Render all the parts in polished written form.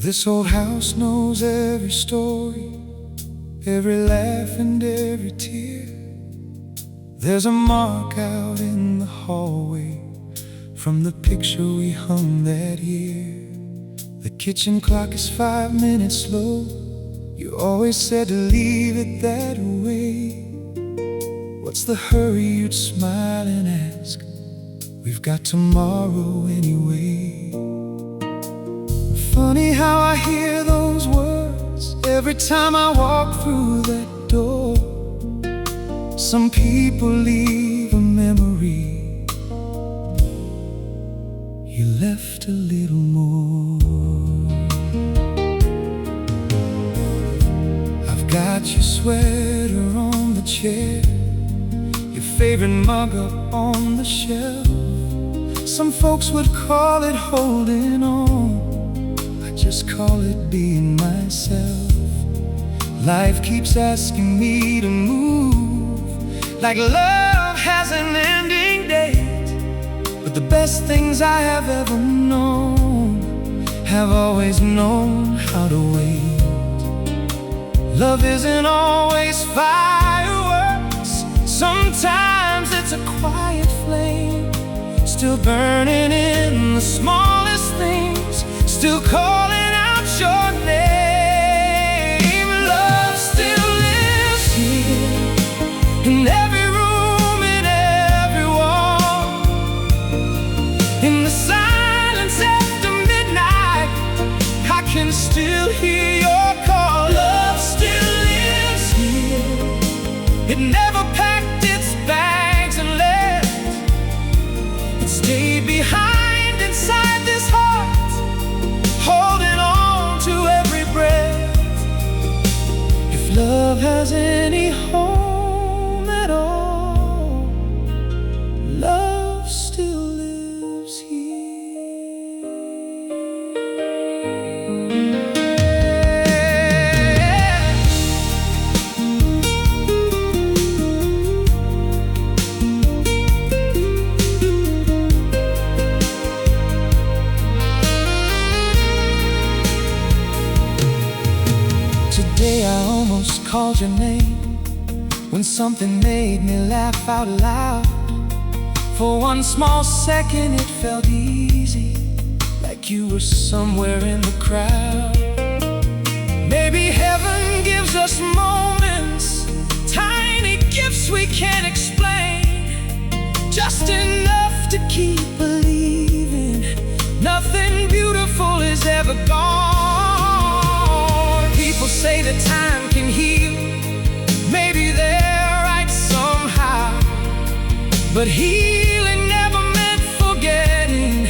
This old house knows every story, every laugh and every tear. There's a mark out in the hallway from the picture we hung that year. The kitchen clock is 5 minutes slow. You always said to leave it that way. What's the hurry, you'd smile and ask. We've got tomorrow anyway. Funny how I hear those words every time I walk through that door. Some people leave a memory. You left a little more. I've got your sweater on the chair, your favorite mug up on the shelf. Some folks would call it holding on, I just call it being myself. Life keeps asking me to move, like love has an ending date. But the best things I have ever known have always known how to wait. Love isn't always fireworks. Sometimes it's a quiet flame, still burning in the smallest things, still calling out your name. Love still lives here in every room, in every wall, in the silence after midnight. I can still hear your call. Love still lives here. It never packed its bags and left. It stayed behind inside this heart, holding on to every breath. If love has any home at all, love still lives here. Today I almost called your name when something made me laugh out loud. For one small second it felt easy, like you were somewhere in the crowd. Maybe heaven gives us moments, tiny gifts we can't explain, just enough to keep believing nothing beautiful is ever gone. People say that time can heal, maybe they're right somehow, but healing never meant forgetting.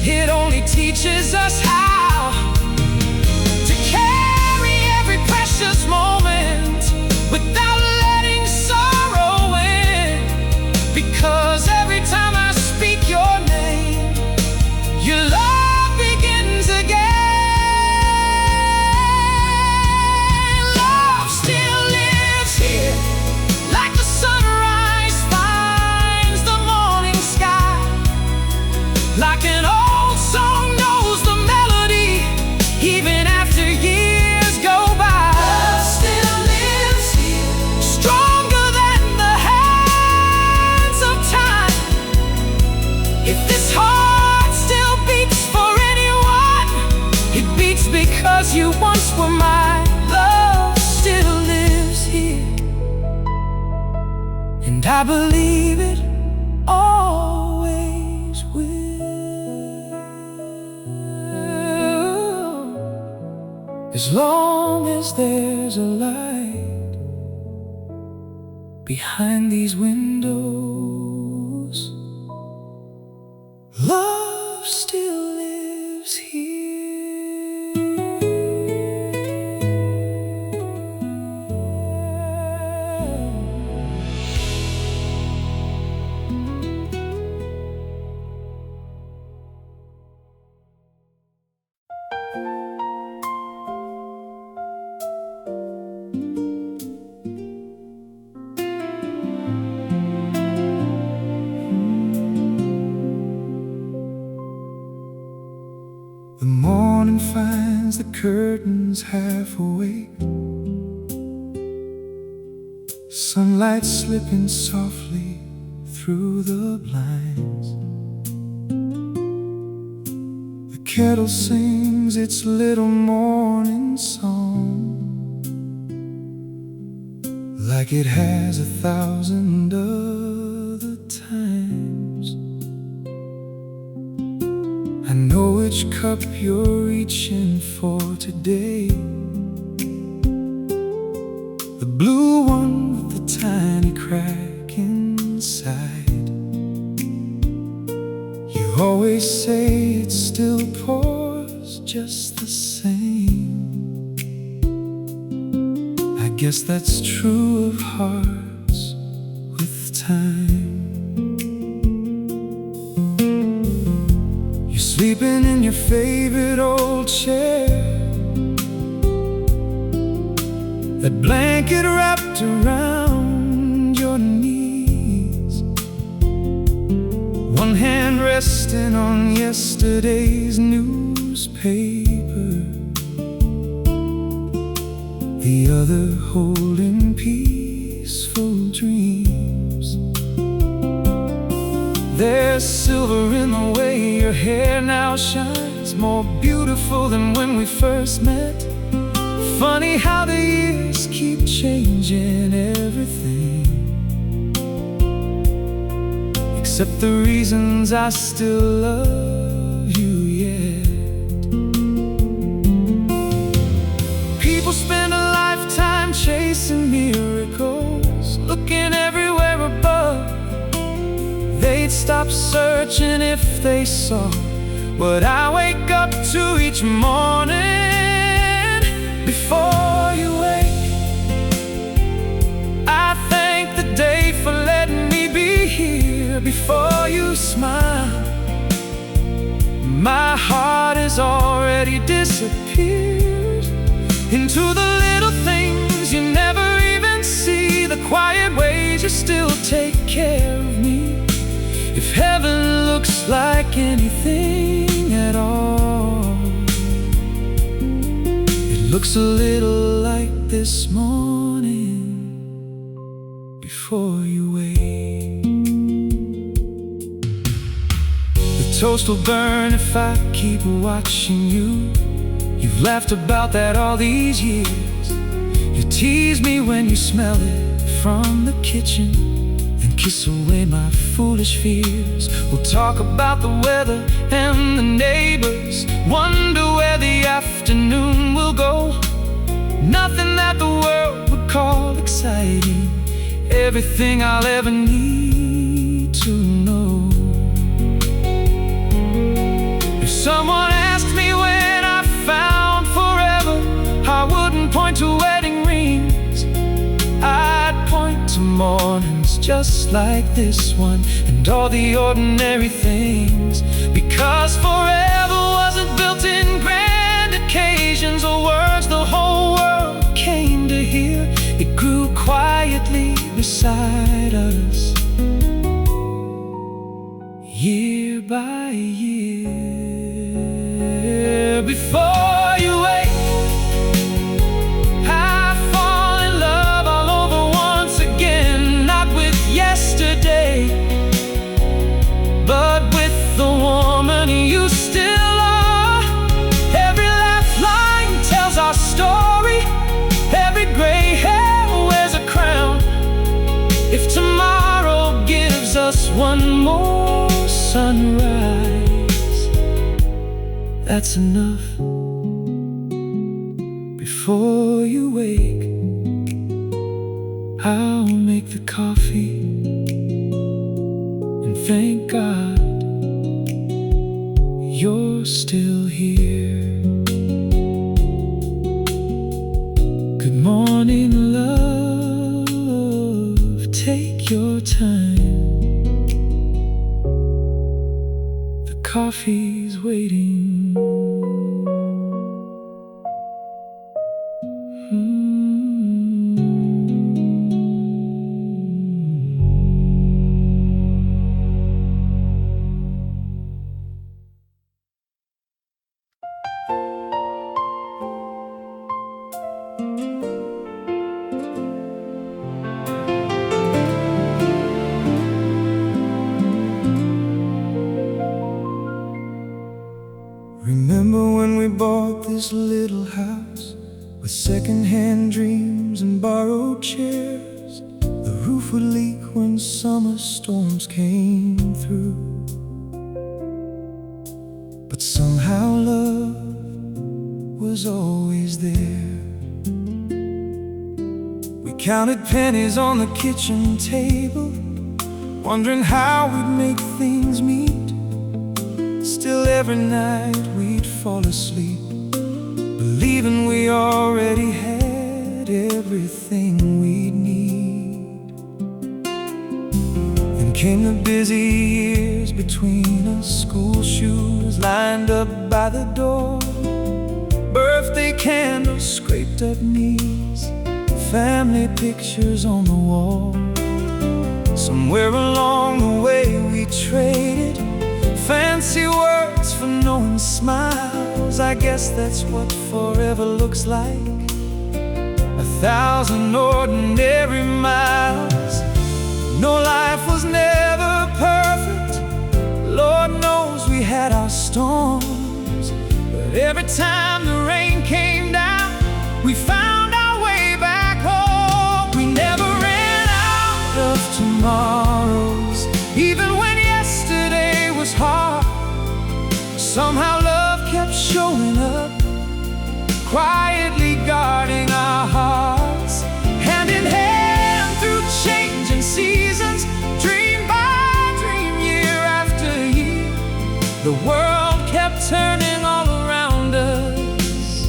It only teaches us how to carry every precious moment without letting sorrow in. Because every time I speak your name, your love begins again. Love still lives here, like the sunrise finds the morning sky, like an old song knows the melody even after years go by. Love still lives here, stronger than the hands of time. If this heart still beats for anyone, it beats because you once were mine. Love still lives here, and I believe it always will. As long as there's a light behind these windows, love still lives here. curtains half awake, sunlight slipping softly through the blinds. The kettle sings its little morning song, like it has 1,000 other times. I know which cup you're reaching for today, the blue one with the tiny crack inside. You always say it still pours just the same. I guess that's true of hearts with time. You're sleeping in your favorite old chair, that blanket wrapped around your knees, one hand resting on yesterday's newspaper, the other holding peaceful dreams. There's silver in the way your hair now shines, more beautiful than when we first met. Funny how the years keep changing everything, except the reasons I still love you yet. People spend a lifetime chasing miracles, looking everywhere above. They'd stop searching if they saw what I wake up to each morning. Before you wake, I thank the day for letting me be here. Before you smile, my heart has already disappeared into the little things you never even see, the quiet ways you still take care of me. If heaven looks like anything at all, it looks a little like this morning before you wake. The toast will burn if I keep watching you. You've laughed about that all these years. You tease me when you smell it from the kitchen, then kiss away my foolish fears. We'll talk about the weather and the neighbors, wonder where the afternoon will go. Nothing that the world would call exciting, everything I'll ever need to know. If someone asked me when I found forever, I wouldn't point to wedding rings, I'd point to mornings just like this one and all the ordinary things. Because forever wasn't built in grand occasions or words the whole world came to hear. It grew quietly beside us, year by year. Before you wake, but with the woman you still are. Every laugh line tells our story, every gray hair wears a crown. If tomorrow gives us one more sunrise, that's enough. Before you wake, I'll make the coffee and thank God you're still here. Good morning, love, take your time. The coffee's waiting. Remember when we bought this little house with second-hand dreams and borrowed chairs? The roof would leak when summer storms came through, but somehow love was always there. We counted pennies on the kitchen table, wondering how we'd make things meet. Still every night we'd fall asleep, believing we already had everything we'd need. Then came the busy years between us, school shoes lined up by the door, birthday candles, scraped up knees, family pictures on the wall. Somewhere along the way we traded fancy words for knowing smiles. I guess that's what forever looks like, 1,000 ordinary miles. No, life was never perfect, Lord knows we had our storms, but every time the rain came down, we found our way back home. We never ran out of tomorrows, even when yesterday was hard. Somehow love kept showing up, quietly guarding our hearts, hand in hand through changing seasons, dream by dream, year after year. The world kept turning all around us,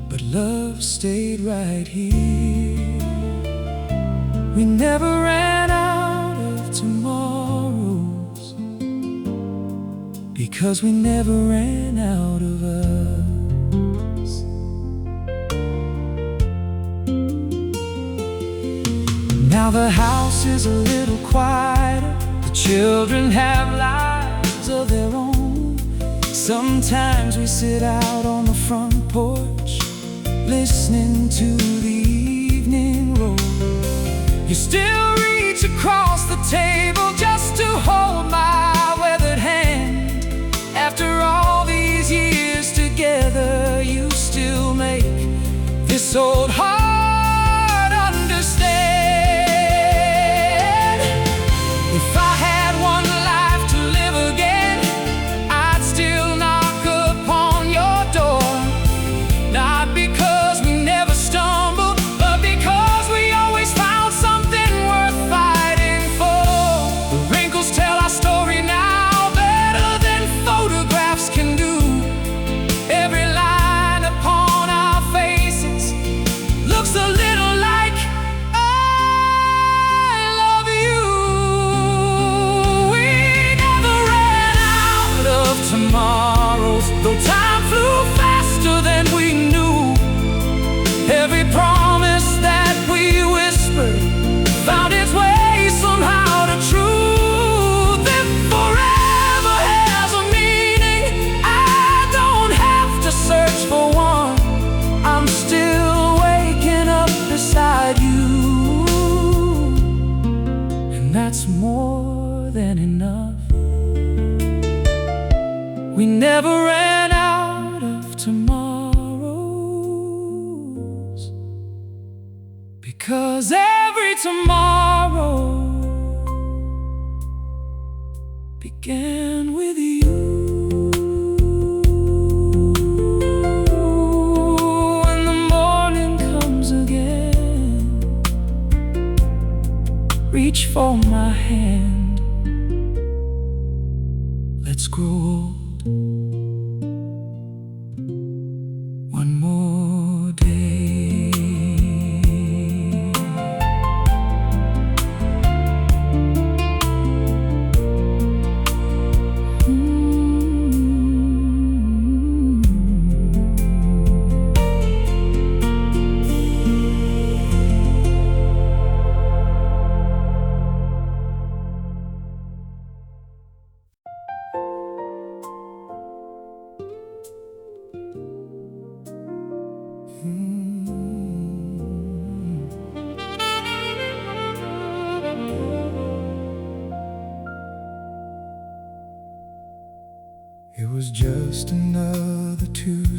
but love stayed right here. We never ran out of tomorrows, because we never ran out of us. Now the house is a little quieter, the children have lives of their own. Sometimes we sit out on the front porch, listening to the evening roll. You still reach across the table just to hold my weathered hand. After all these years together, you still make this old heart understand. If I had one life to live again, I'd still knock upon your door. Not because we never stumbled, but because we always found something worth fighting for. The wrinkles tell our story now better than photographs can do. Every line upon our faces looks a little like I love you. We never ran out of tomorrows, though time flew faster than we knew. Every promise that we whispered found its way somehow to truth. If forever has a meaning, I don't have to search for one. I'm still waking up beside you, and that's more than enough. We never ran out of tomorrows, because every tomorrow began with you. When the morning comes again, reach for my hand. Let's grow old one more day.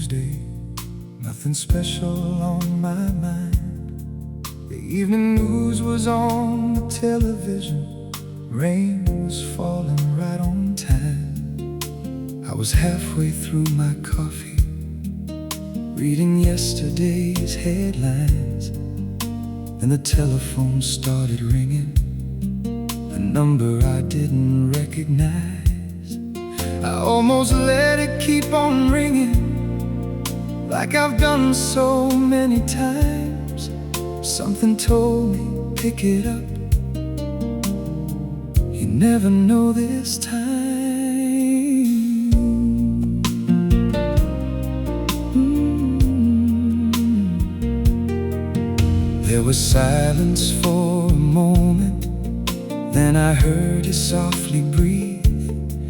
Tuesday, nothing special on my mind. The evening news was on the television. Rain was falling right on time. I was halfway through my coffee, reading yesterday's headlines. Then the telephone started ringing, a number I didn't recognize. I almost let it keep on ringing, like I've done so many times. Something told me, pick it up, you never know this time. There was silence for a moment, then I heard you softly breathe.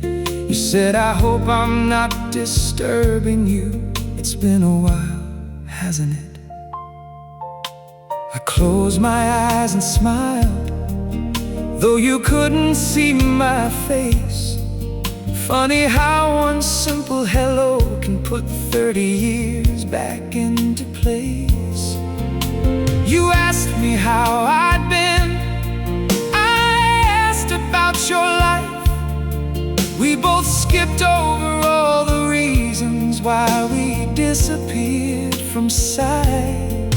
You said, I hope I'm not disturbing you. It's been a while, hasn't it? I closed my eyes and smiled, though you couldn't see my face. Funny how one simple hello can put 30 years back into place. You asked me how I'd been, I asked about your life. We both skipped over all the reasons why we disappeared from sight.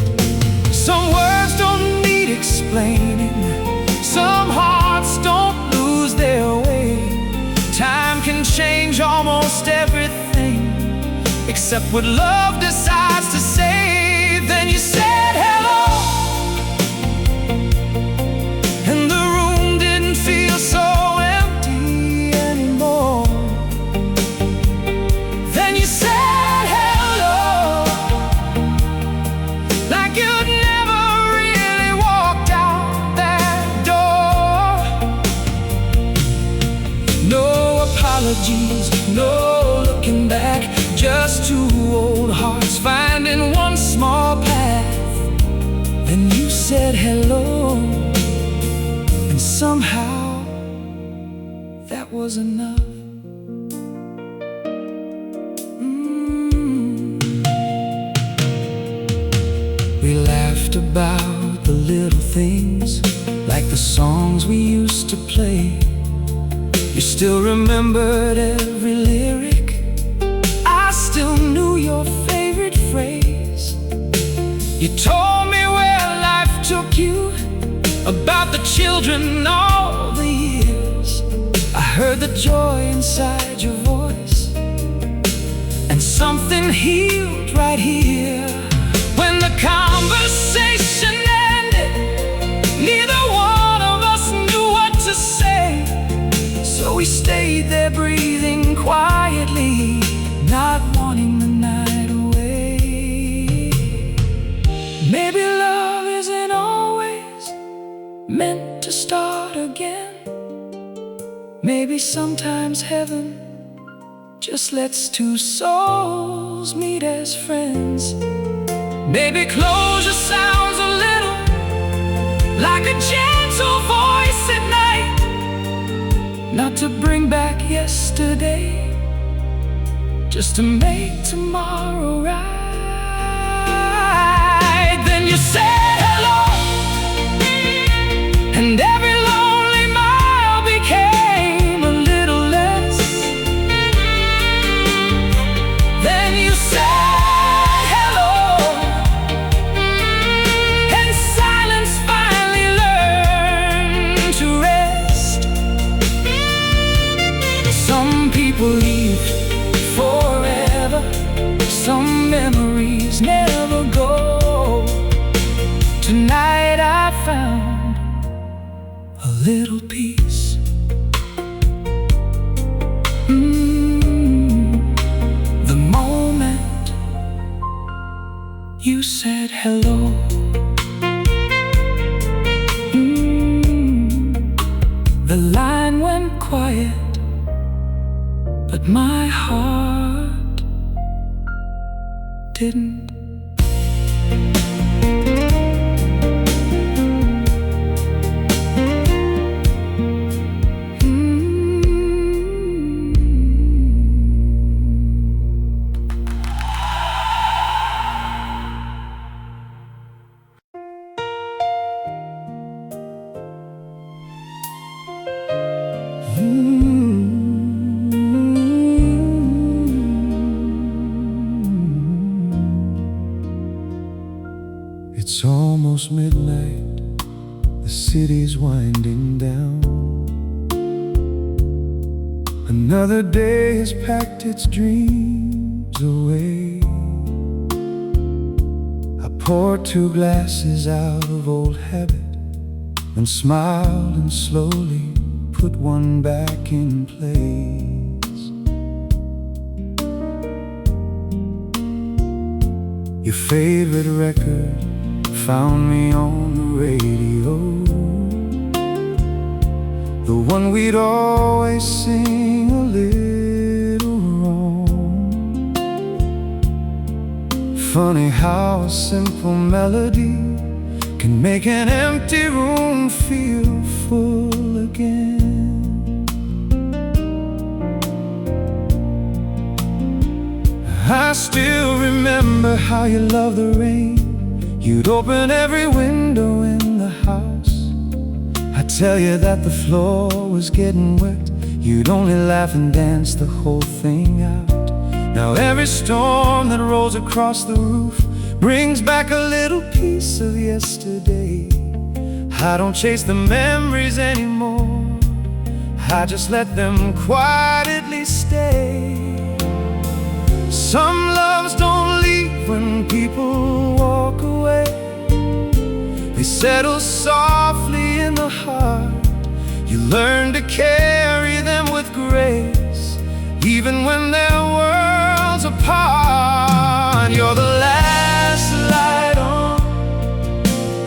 Some words don't need explaining, some hearts don't lose their way. Time can change almost everything, except what love decides to say. Then you said hello, and the room didn't feel so empty anymore. Then you said hello, like you'd never really walked out that door. No apologies, no looking back, just two old hearts finding one small path. Then you said hello, and somehow that was enough. We laughed about the little things, like the songs we used to play. You still remembered every lyric, I still knew your favorite phrase. You told me where life took you, about the children, all the years. I heard the joy inside your voice, and something healed right here. When the conversation ended, neither one of us knew what to say. So we stayed there breathing quietly, not wanting the night away. Maybe love isn't always meant to start again. Maybe sometimes heaven just lets two souls meet as friends. Maybe closure sounds a little like a gentle voice at night, not to bring back yesterday, just to make tomorrow right. Then you said hello, and every lonely mile became a little less. Then you said hello, and silence finally learned to rest. Some people leave forever, some memories never go. Tonight I found a little peace. The moment you said hello, the line went quiet, but my heart didn't. It's almost midnight, the city's winding down. Another day has packed its dreams away. I poured 2 glasses out of old habit and smiled and slowly put one back in place. Your favorite record found me on the radio, the one we'd always sing a little wrong. Funny how a simple melody can make an empty room feel full again. I still remember how you loved the rain. You'd open every window in the house. I'd tell you that the floor was getting wet. You'd only laugh and dance the whole thing out. Now every storm that rolls across the roof brings back a little piece of yesterday. I don't chase the memories anymore, I just let them quietly stay. Some loves don't leave when people walk away. They settle softly in the heart. You learn to carry them with grace, even when they're worlds apart. You're the last light on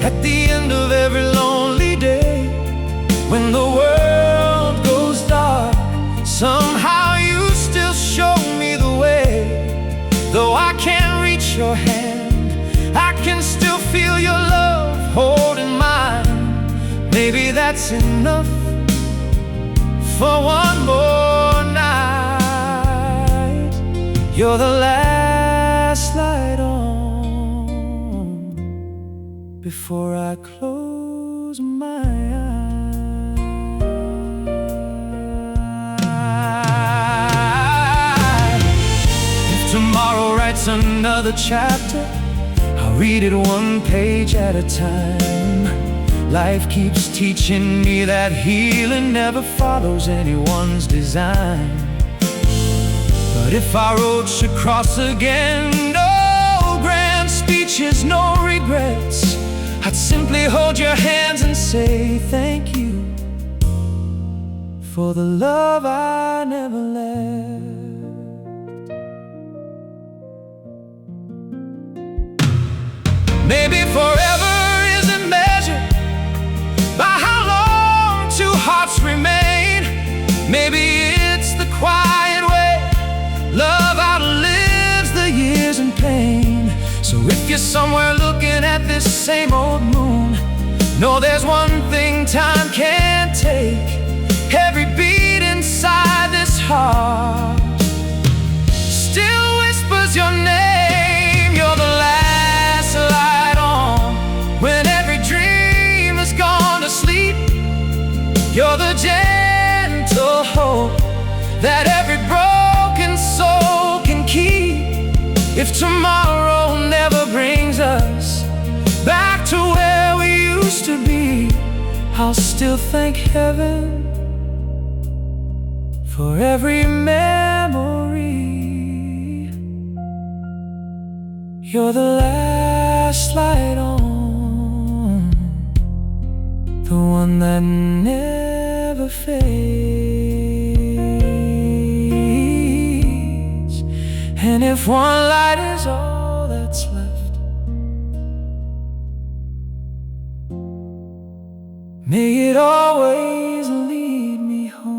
at the end of every lonely day. When the world goes dark, somehow you still show me the way. Though I can't reach your hand, I can still feel your love holding mine. Maybe that's enough for one more night. You're the last light on before I close my eyes. If tomorrow writes another chapter, I'll read it 1 page at a time. Life keeps teaching me that healing never follows anyone's design. But if our roads should cross again, no grand speeches, no regrets, I'd simply hold your hands and say thank you for the love I never left. Maybe forever isn't measured by how long 2 hearts remain. Maybe it's the quiet way love outlives the years and pain. So if you're somewhere looking at this same old moon, know there's one thing time can't take. Every beat inside this heart still whispers your name. You're the last light on when every dream has gone to sleep. You're the gentle hope that every broken soul can keep. If tomorrow never brings us back to where we used to be, I'll still thank heaven for every memory. You're the last light on, the one that never fades. And if one light is all that's left, may it always lead me home.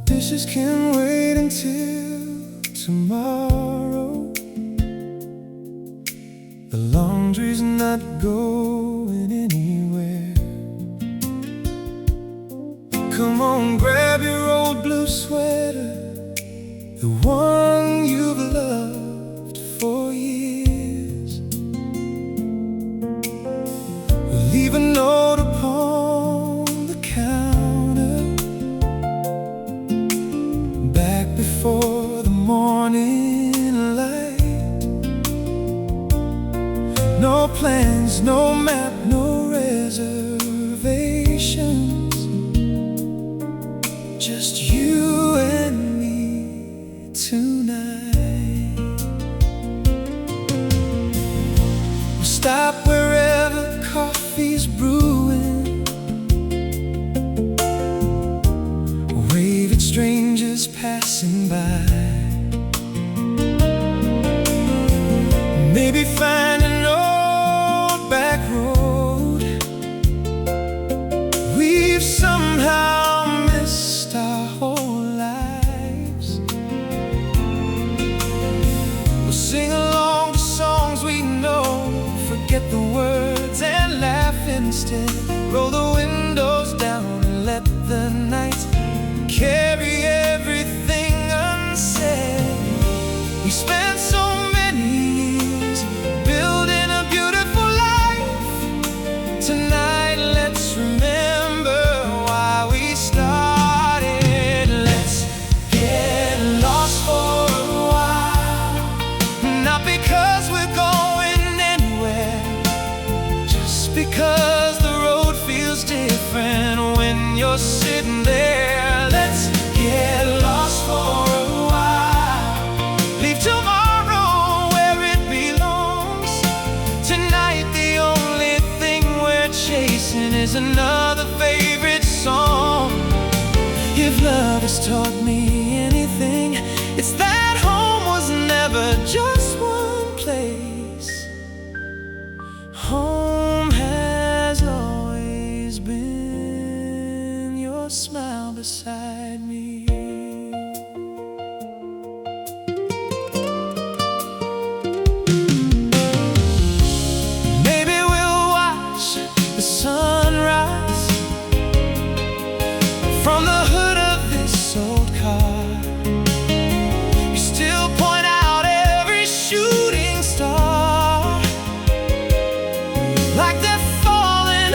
Dishes can wait until tomorrow. The laundry's not going anywhere. the one you've loved for years. Leave a note upon the counter, back before the morning light. No plans, no map, no reservations, just you and me tonight. We'll stop wherever coffee's brewing, wave at strangers passing by, maybe find an old back road we've somehow missed our whole lives. We'll sing along to songs we know, forget the words and laugh instead. Roll the windows down and let the night carry everything unsaid. We spent so many years building a beautiful life. Tonight let's remember why we started. Let's get lost for a while, not because we're going anywhere, just because the road feels different when you're sitting there. Let's get lost for a while, leave tomorrow where it belongs. Tonight the only thing we're chasing is another favorite song. If love has taught me anything, it's that home was never just one place. Home has always been your smile beside me. Maybe we'll watch the sunrise from the hood of this old car. We still point out every shooting star, like they're falling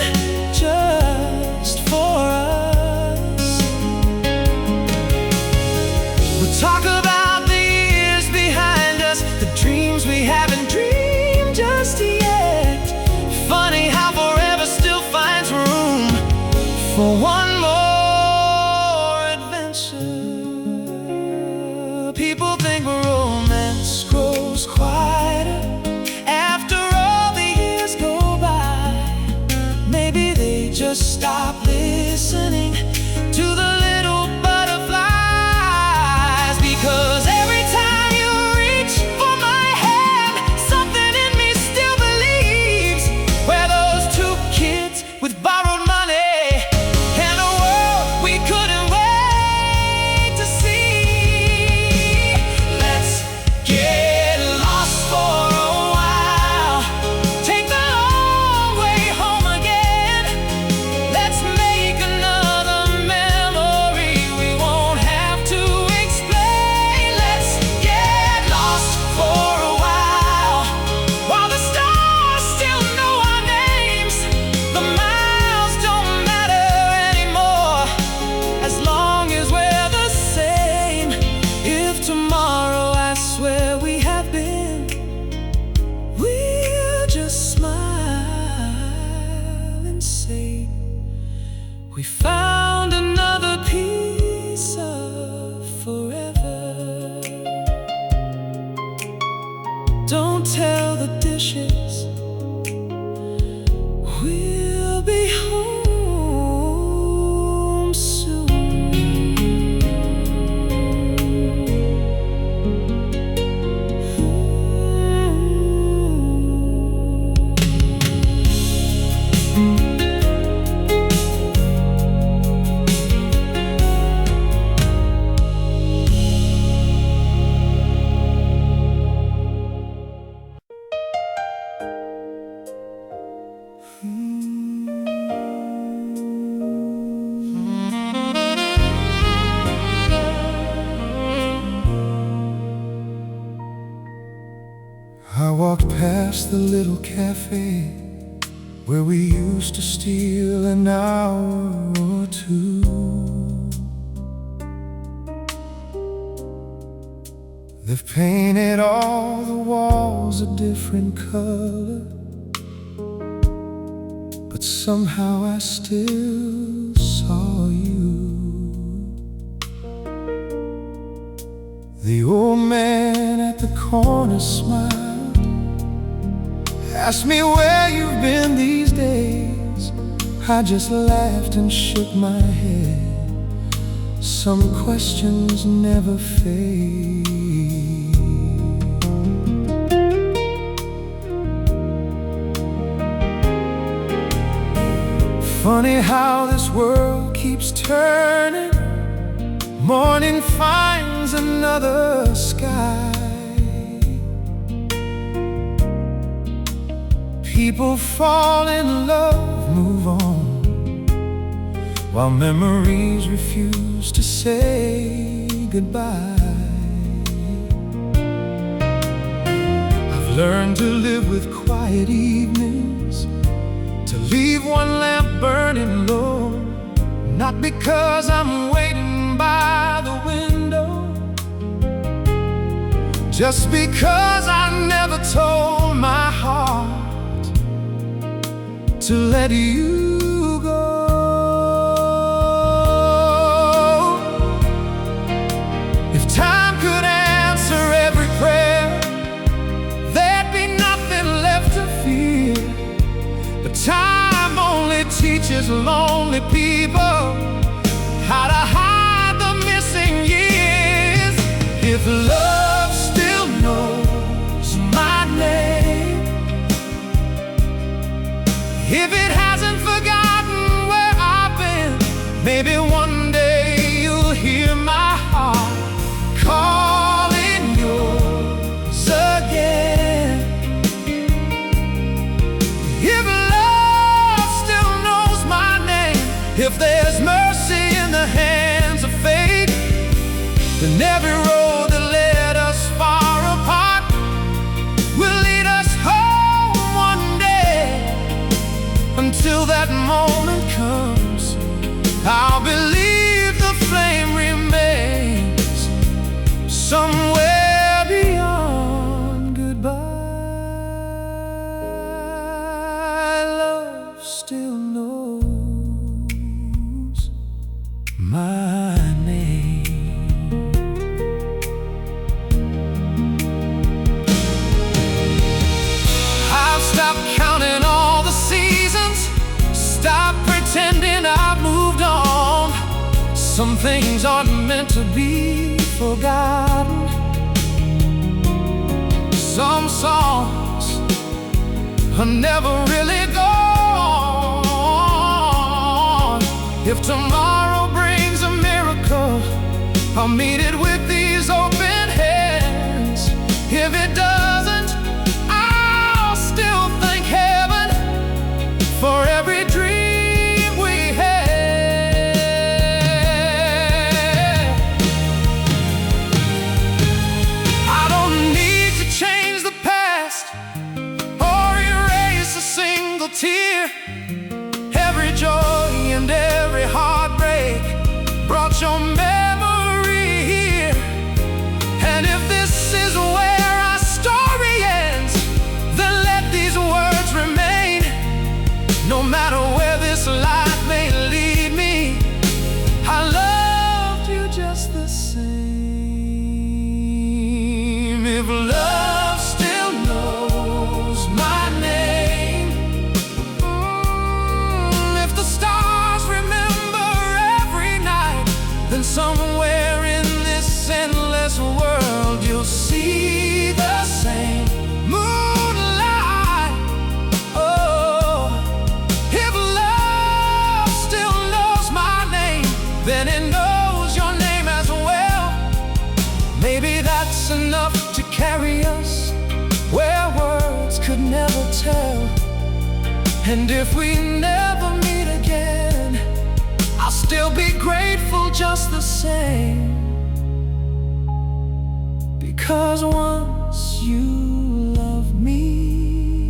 just for us. We'll talk about the years behind us, the dreams we haven't dreamed just yet. Funny how forever still finds room for one more adventure. People think romance grows quieter after all the years go by. Maybe they just stop listening to the little butterflies, because every time you reach for my hand, something in me still believes we're those two kids with borrowed money and a world we couldn't wait to see. Let's get lost for a while, take the long way home again. Let's make another memory we won't have to explain. Let's get lost for a while the stars still know our names. The miles don't matter anymore as long as we're the same. If tomorrow I swear we have been, we'll just smile and say we found another piece of forever. Don't tell the dishes we'll be home soon. miss the little cafe where we used to steal an hour or two. They've painted all the walls a different color, but somehow I still saw you. The old man at the corner smiled, asked me where you've been these days. I just laughed and shook my head. Some questions never fade. Funny how this world keeps turning. Morning finds another sky. People fall in love, move on, while memories refuse to say goodbye. I've learned to live with quiet evenings, to leave one lamp burning low, not because I'm waiting by the window, just because I never told my heart to let you go. If time could answer every prayer, there'd be nothing left to fear. But time only teaches lonely people how to hide the missing years. If love still knows my name, if it hasn't forgotten where I've been, maybe one day you'll hear my heart calling yours again. If love still knows my name, if there's mercy in the hands of fate, then every road that led us far apart will lead us home one day. Until that moment comes, I'll believe the flame remains somewhere beyond goodbye. Love still knows my name. I've stopped counting all the seasons, stop pretending I've moved on. Some things aren't meant to be forgotten. Some songs are never really gone. If tomorrow brings a miracle, I'll meet it with these open hands. If it doesn't, I'll still thank heaven for every dream we had. I don't need to change the past or erase a single tear. Every joy and every heartbreak brought your memory here. And if this is where our story ends, then let these words remain. No matter where this life may lead me, I loved you just the same. If love still knows my name, if the stars remember every night, then somewhere in this endless world you'll see the same moonlight. Oh, if love still knows my name, then it knows your name as well. Maybe that's enough to carry us where words could never tell. And if we never meet again, I'll still be grateful just the same. Because once you loved me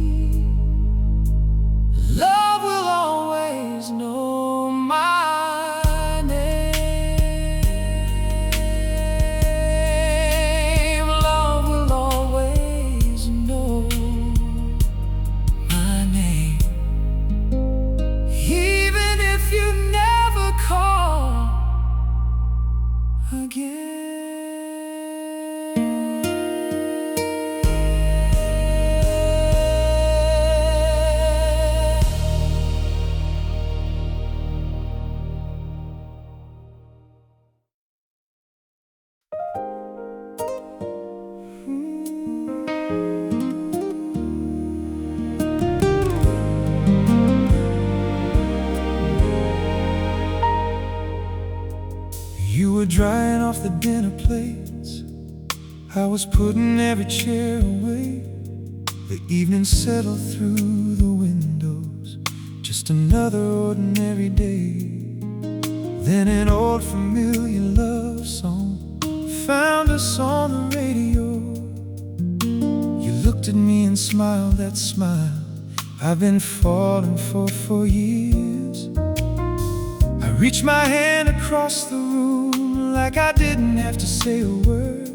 were drying off the dinner plates, I was putting every chair away. The evening settled through the windows, just another ordinary day. Then an old familiar love song found us on the radio. You looked at me and smiled that smile I've been falling for years. I reached my hand across the room like I didn't have to say a word.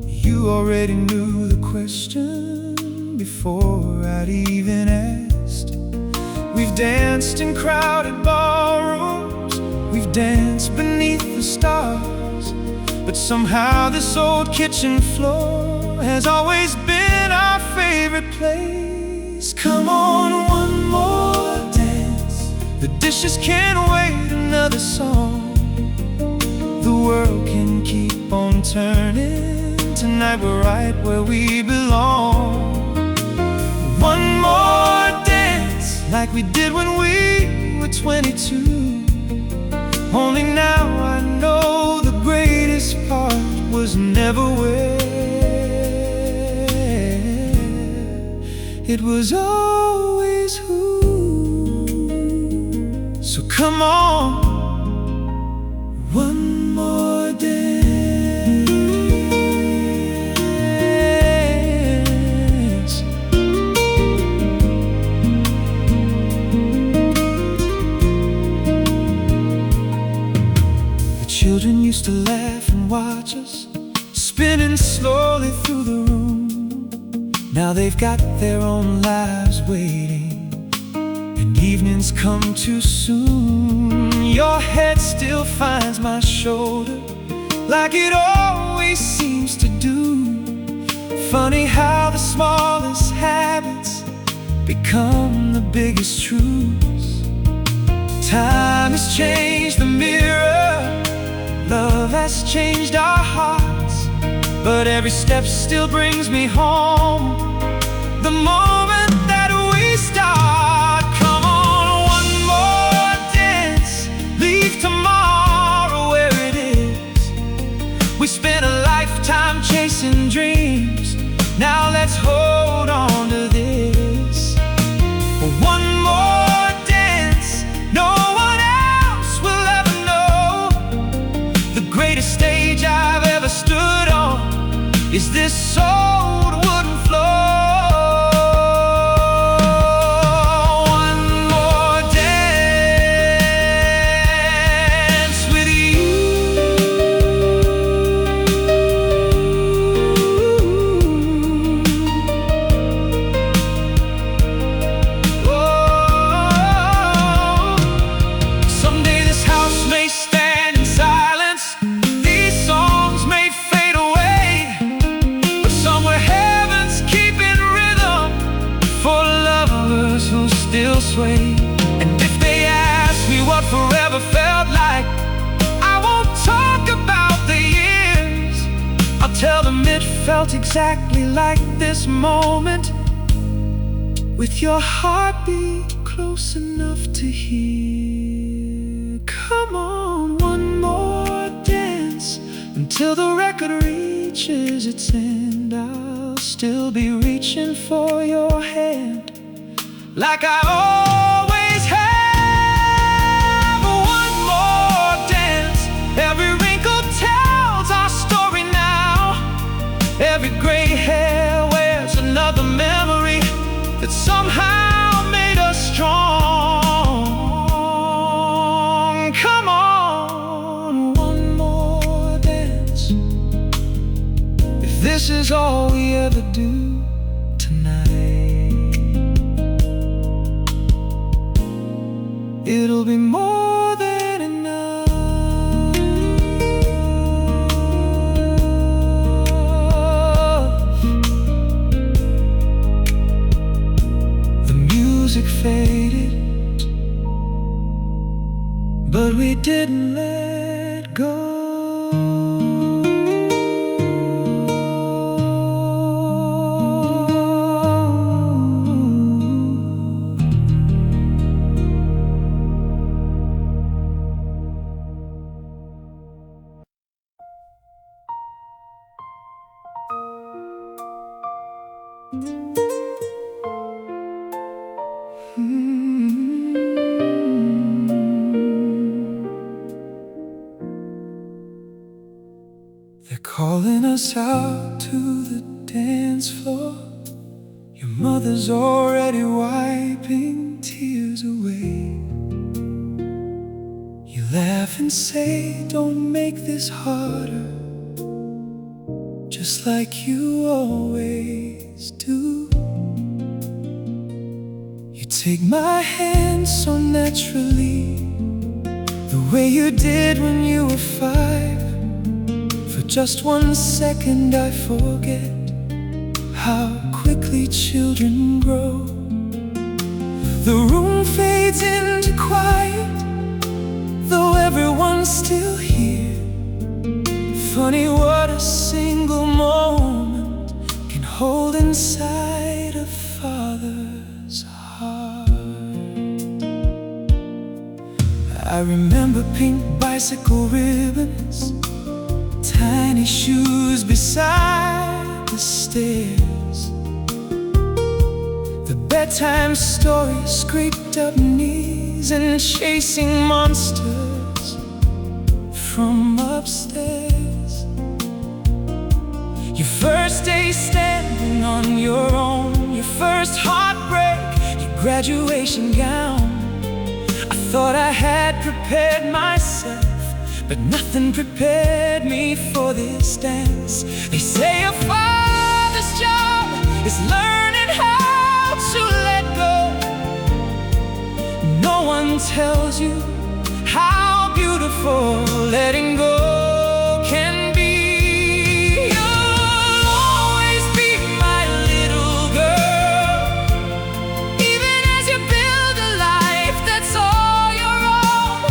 You already knew the question before I'd even asked. We've danced in crowded ballrooms, we've danced beneath the stars, but somehow this old kitchen floor has always been our favorite place. Come on, one more dance. The dishes can't wait another song. The world can keep on turning. Tonight we're right where we belong. One more dance like we did when we were 22. Only now I know the greatest part was never where. It was always who. So come on, one more dance. The children used to laugh and watch us spinning slowly through the room. Now they've got their own lives waiting, and evenings come too soon. Your head still finds my shoulder like it always seems to do. Funny how the smallest habits become the biggest truths. Time has changed the mirror, love has changed our hearts, but every step still brings me home the moment that we start. Come on, one more dance. Leave tomorrow where it is. We spent a lifetime chasing dreams. Now let's hold on to this. One more dance. No one else will ever know. The greatest stage I've ever stood on is this old wooden floor. And if they ask me what forever felt like, I won't talk about the years. I'll tell them it felt exactly like this moment, with your heartbeat close enough to hear. Come on, one more dance. Until the record reaches its end, I'll still be reaching for your hand like I always have. One more dance. Every wrinkle tells our story now. Every gray hair wears another memory that somehow made us strong. Come on, one more dance. If this is all we ever do tonight, it'll be more than enough. The music faded, but we didn't let go. They're calling us out to the dance floor. Your mother's already wiping tears away. You laugh and say, don't make this harder, just like you always do. You take my hand so naturally, the way you did when you were 5. For just 1 second I forget how quickly children grow. The room fades into quiet, though everyone's still here. Funny what a single moment can hold inside a father's heart. I remember pink bicycle ribbons, tiny shoes beside the stairs, the bedtime stories, scraped up knees, and chasing monsters from upstairs. Your first day standing on your own, your first heartbreak, your graduation gown. I thought I had prepared myself, but nothing prepared me for this dance. They say a father's job is learning how to let go. No one tells you how beautiful letting go can be. You'll always be my little girl, even as you build a life that's all your own.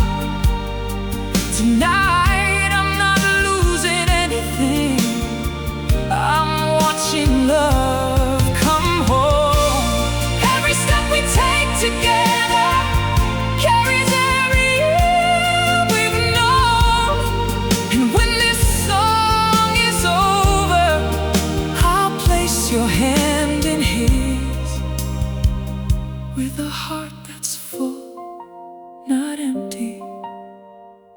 Tonight I'm not losing anything, I'm watching love come home. Every step we take together carries every year we've known. And when this song is over, I'll place your hand in his, with a heart that's full, not empty.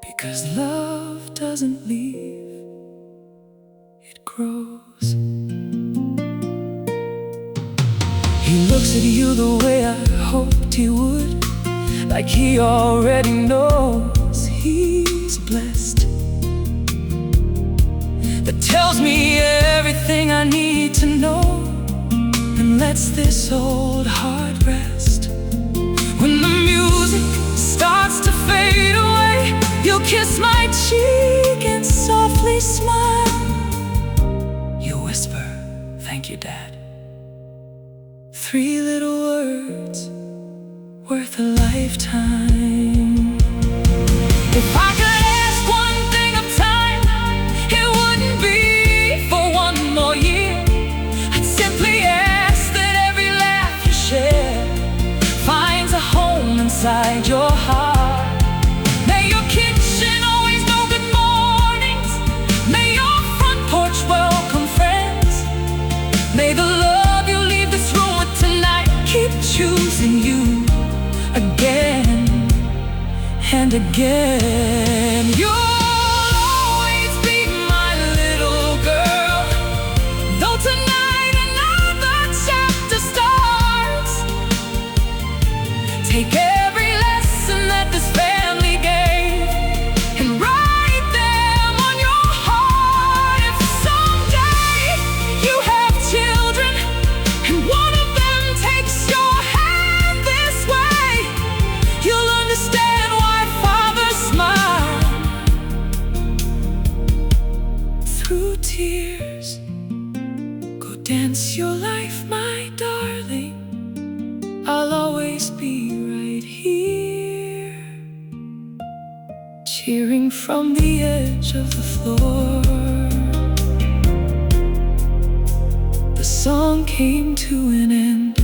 Because love doesn't leave, it grows. He looks at you the way I hoped he would, like he already knows he's blessed. That tells me everything I need to know, and lets this old heart rest. When the music starts to fade away, you'll kiss my cheek and softly smile. You whisper, thank you, Dad. 3 little words worth a lifetime. If I could ask one thing of time, it wouldn't be for 1 more year. I'd simply ask that every laugh you share finds a home inside your heart. May your kitchen always know good mornings, may your front porch welcome friends, may the love you leave this room with tonight keep choosing you again and again. You'll always be my little girl, though tonight another chapter starts. Take every lesson that this family gave and write them on your heart. If someday you have children and one of them takes your hand this way, you'll understand why fathers smile through tears. Go dance your life, my darling, I'll always be right here, cheering from the edge of the floor. The song came to an end,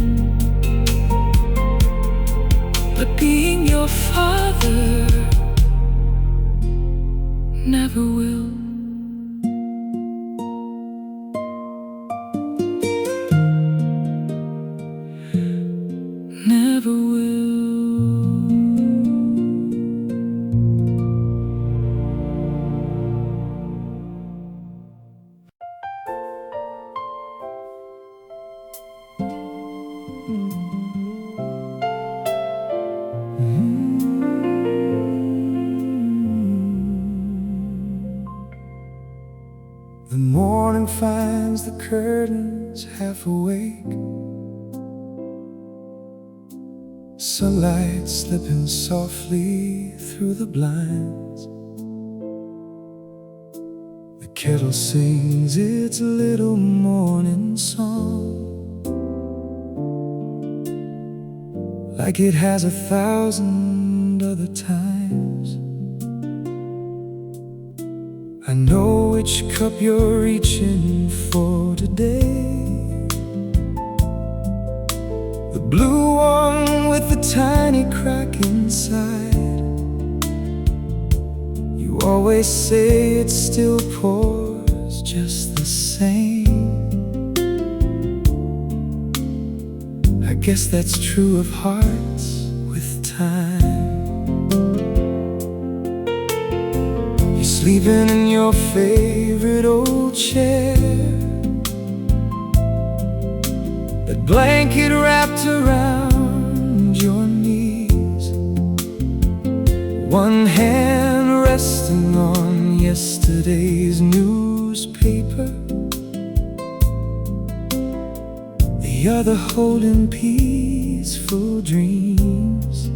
but being your father never will. Never will. curtains half awake, sunlight slipping softly through the blinds. The kettle sings its little morning song, like it has 1,000 other times. I know which cup you're reaching for today, the blue one with the tiny crack inside. You always say it still pours just the same. I guess that's true of hearts with time. You're sleeping in your favorite old chair, that blanket wrapped around your knees, one hand resting on yesterday's newspaper, the other holding peaceful dreams.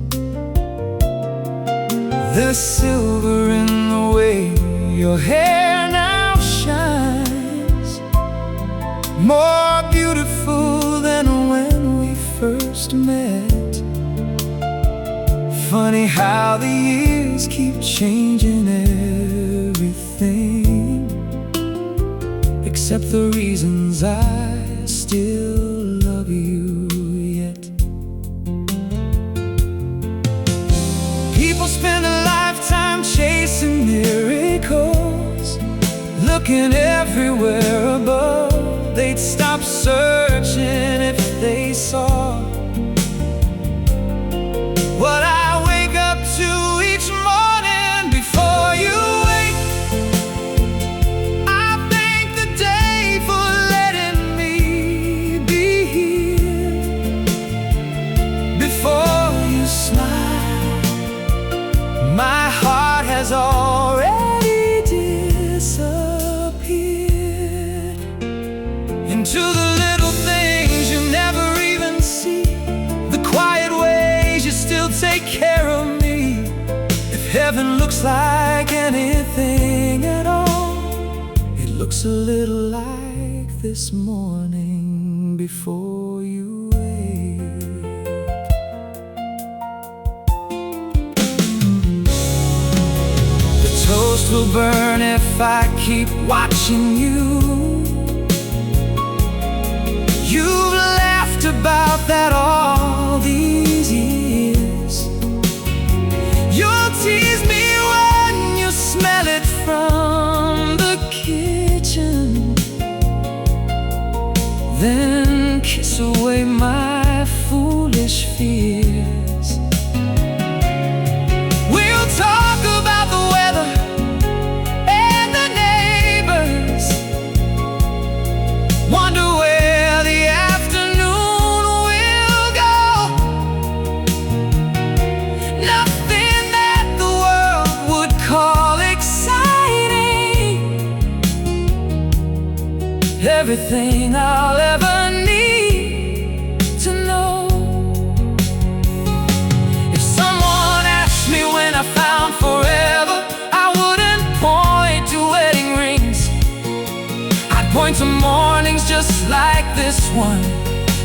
The silver in the way your hair now shines, more beautiful than when we first met. Funny how the years keep changing everything, except the reasons I still love you yet. People spend a lifetime chasing miracles, looking everywhere above. They'd stop searching if they saw what I wake up to each morning. Before you wake, I thank the day for letting me be here. Before you smile, my heart has already disappeared into the little things you never even see, the quiet ways you still take care of me. If heaven looks like anything at all, it looks a little like this morning before you wake. The toast will burn if I keep watching you. You've laughed about that all these years. You'll tease me when you smell it from the kitchen, then kiss away my foolish fears. We'll talk about the weather and the neighbors, wonder where the afternoon will go. Nothing that the world would call exciting, everything I'll ever need to know. If someone asked me when I found forever, I wouldn't point to wedding rings. I'd point to mornings just like this one,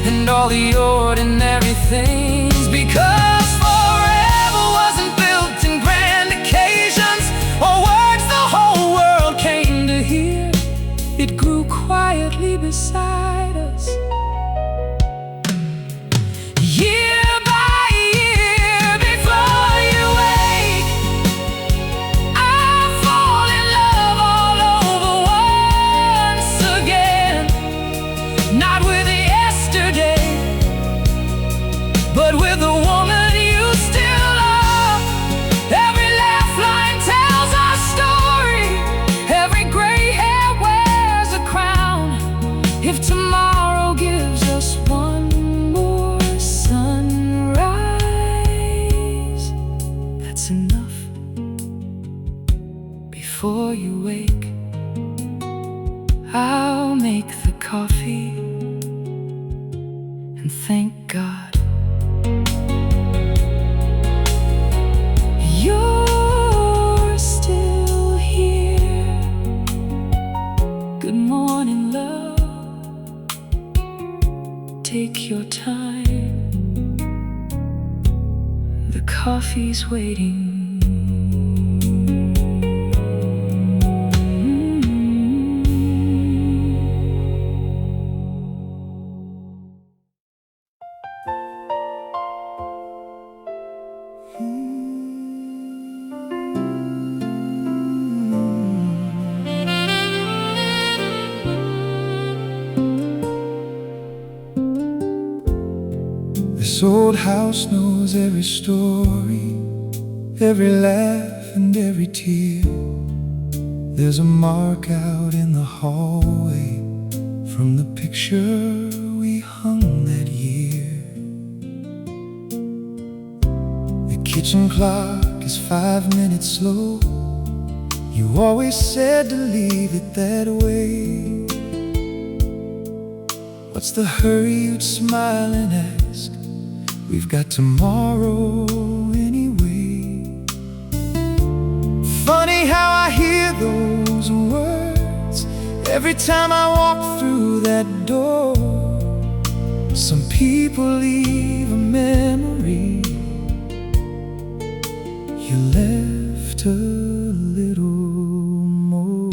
and all the ordinary things. Because forever wasn't built in grand occasions or words the whole world came to hear. It grew quietly beside us, year by year. Before you wake, I fall in love all over once again. Not with yesterday, but with the woman you still love. Every laugh line tells our story, every gray hair wears a crown. If tomorrow gives us one more sunrise, that's enough. Before you wake, I'll make the coffee The coffee's waiting. This old house knows every story, every laugh and every tear. There's a mark out in the hallway from the picture we hung that year. The kitchen clock is 5 minutes slow. You always said to leave it that way. What's the hurry? You'd smile and ask, we've got tomorrow anyway. Funny how I hear those words every time I walk through that door. Some people leave a memory. You left a little more.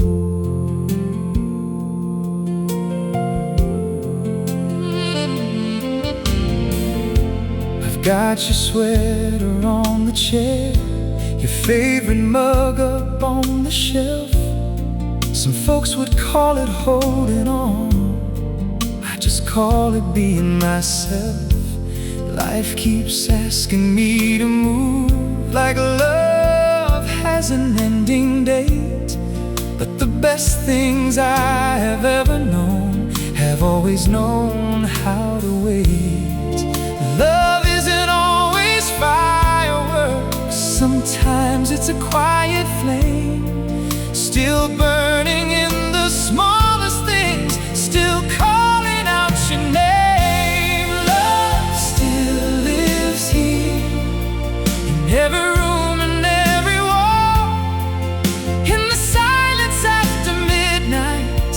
I've got your sweater on the chair, your favorite mug up on the shelf. Some folks would call it holding on, I just call it being myself. Life keeps asking me to move like love has an ending date. But the best things I have ever known have always known how to wait. Love isn't always fireworks, sometimes it's a quiet flame, still burning in the smallest things, still calling out your name. Love still lives here in every room and every wall. In the silence after midnight,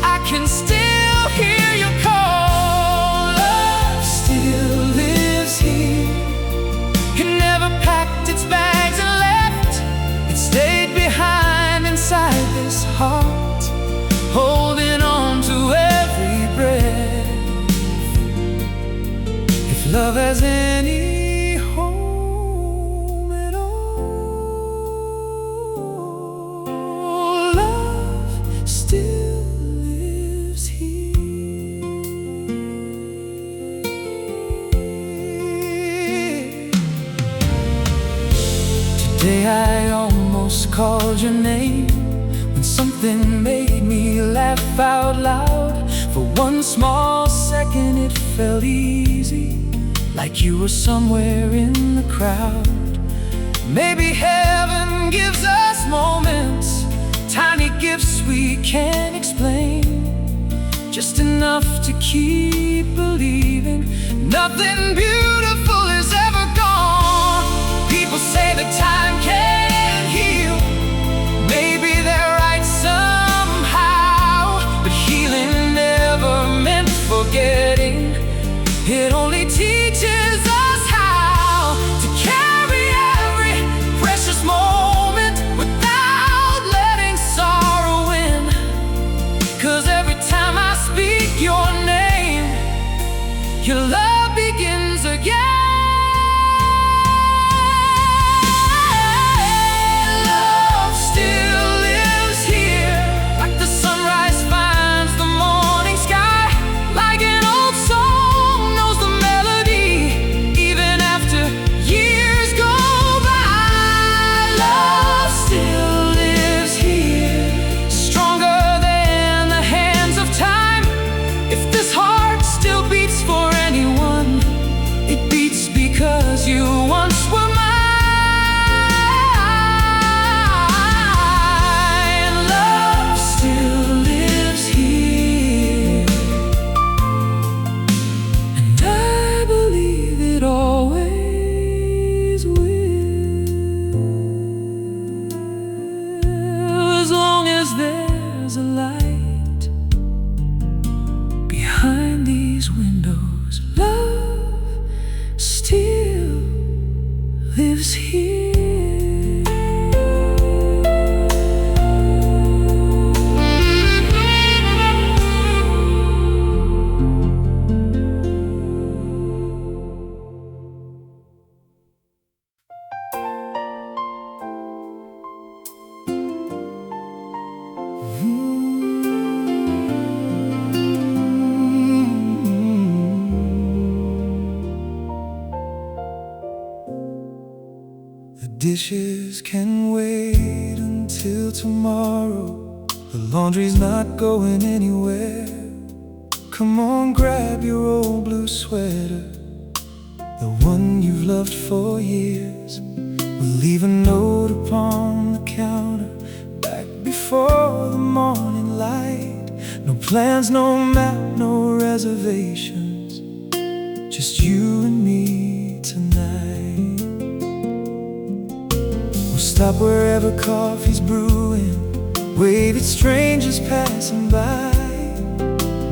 I can still hear your call. Love still lives here. It never packed its bags and left, it stayed behind inside this heart, holding on to every breath. If love has any home at all, love still lives here. Today I almost called your name when something made me laugh out loud. For one small second it felt easy, like you were somewhere in the crowd. Maybe heaven gives us moments, tiny gifts we can't explain, just enough to keep believing nothing beautiful is ever gone. People say that time can't heal, maybe they're right somehow, but healing never meant forgetting. It only teaches us how to carry every precious moment without letting sorrow in. 'Cause every time I speak your name, your love begins again. Dishes can wait until tomorrow. The laundry's not going anywhere. Come on, grab your old blue sweater, the one you've loved for years. We'll leave a note upon the counter back before the morning light. No plans, no map, no reservations, just you and me tonight. We'll stop wherever coffee's brewing, wave at strangers passing by,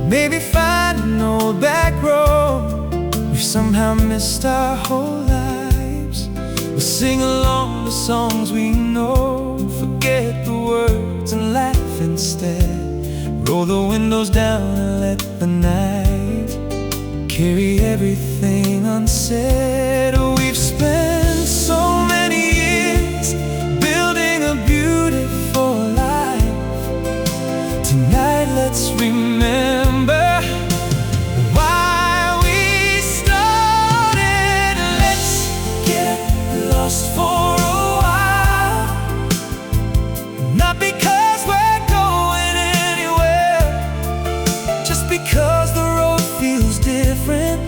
maybe find an old back road we've somehow missed our whole lives. We'll sing along to songs we know, forget the words and laugh instead. Roll the windows down and let the night carry everything unsaid. We've spent so many years building a beautiful life. Tonight let's remember why we started. Let's get lost for a while, not because we're going anywhere, just because the road feels different.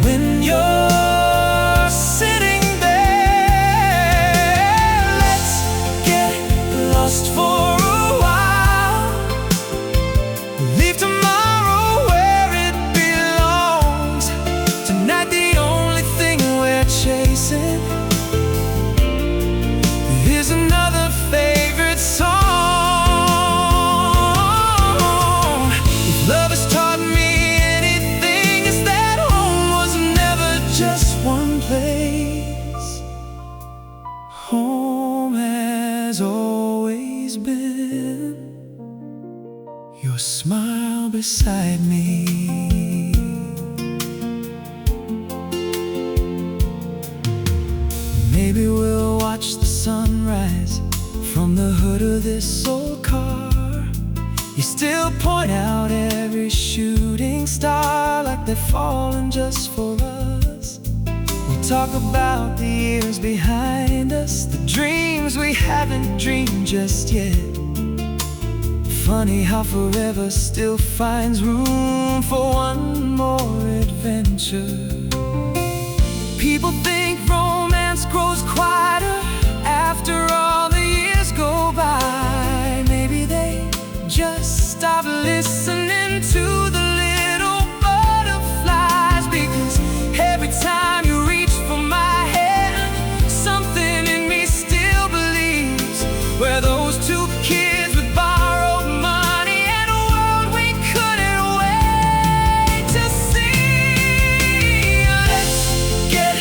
When you're sitting there, let's get lost for a while. Leave tomorrow where it belongs. Tonight the only thing we're chasing is another favorite song. If love has taught me anything, it's that home was never just one place. Home has always been your smile beside me. Maybe we'll watch the sunrise from the hood of this old car. You still point out every shooting star like they're falling just for us. We'll talk about the years behind us, the dreams we haven't dreamed just yet. Funny how forever still finds room for one more adventure. People think romance grows quieter after all the years go by. Maybe they just stop listening to the little butterflies, because every time you reach for my hand, something in me still believes we're those two kids with borrowed money and a world we couldn't wait to see. Let's get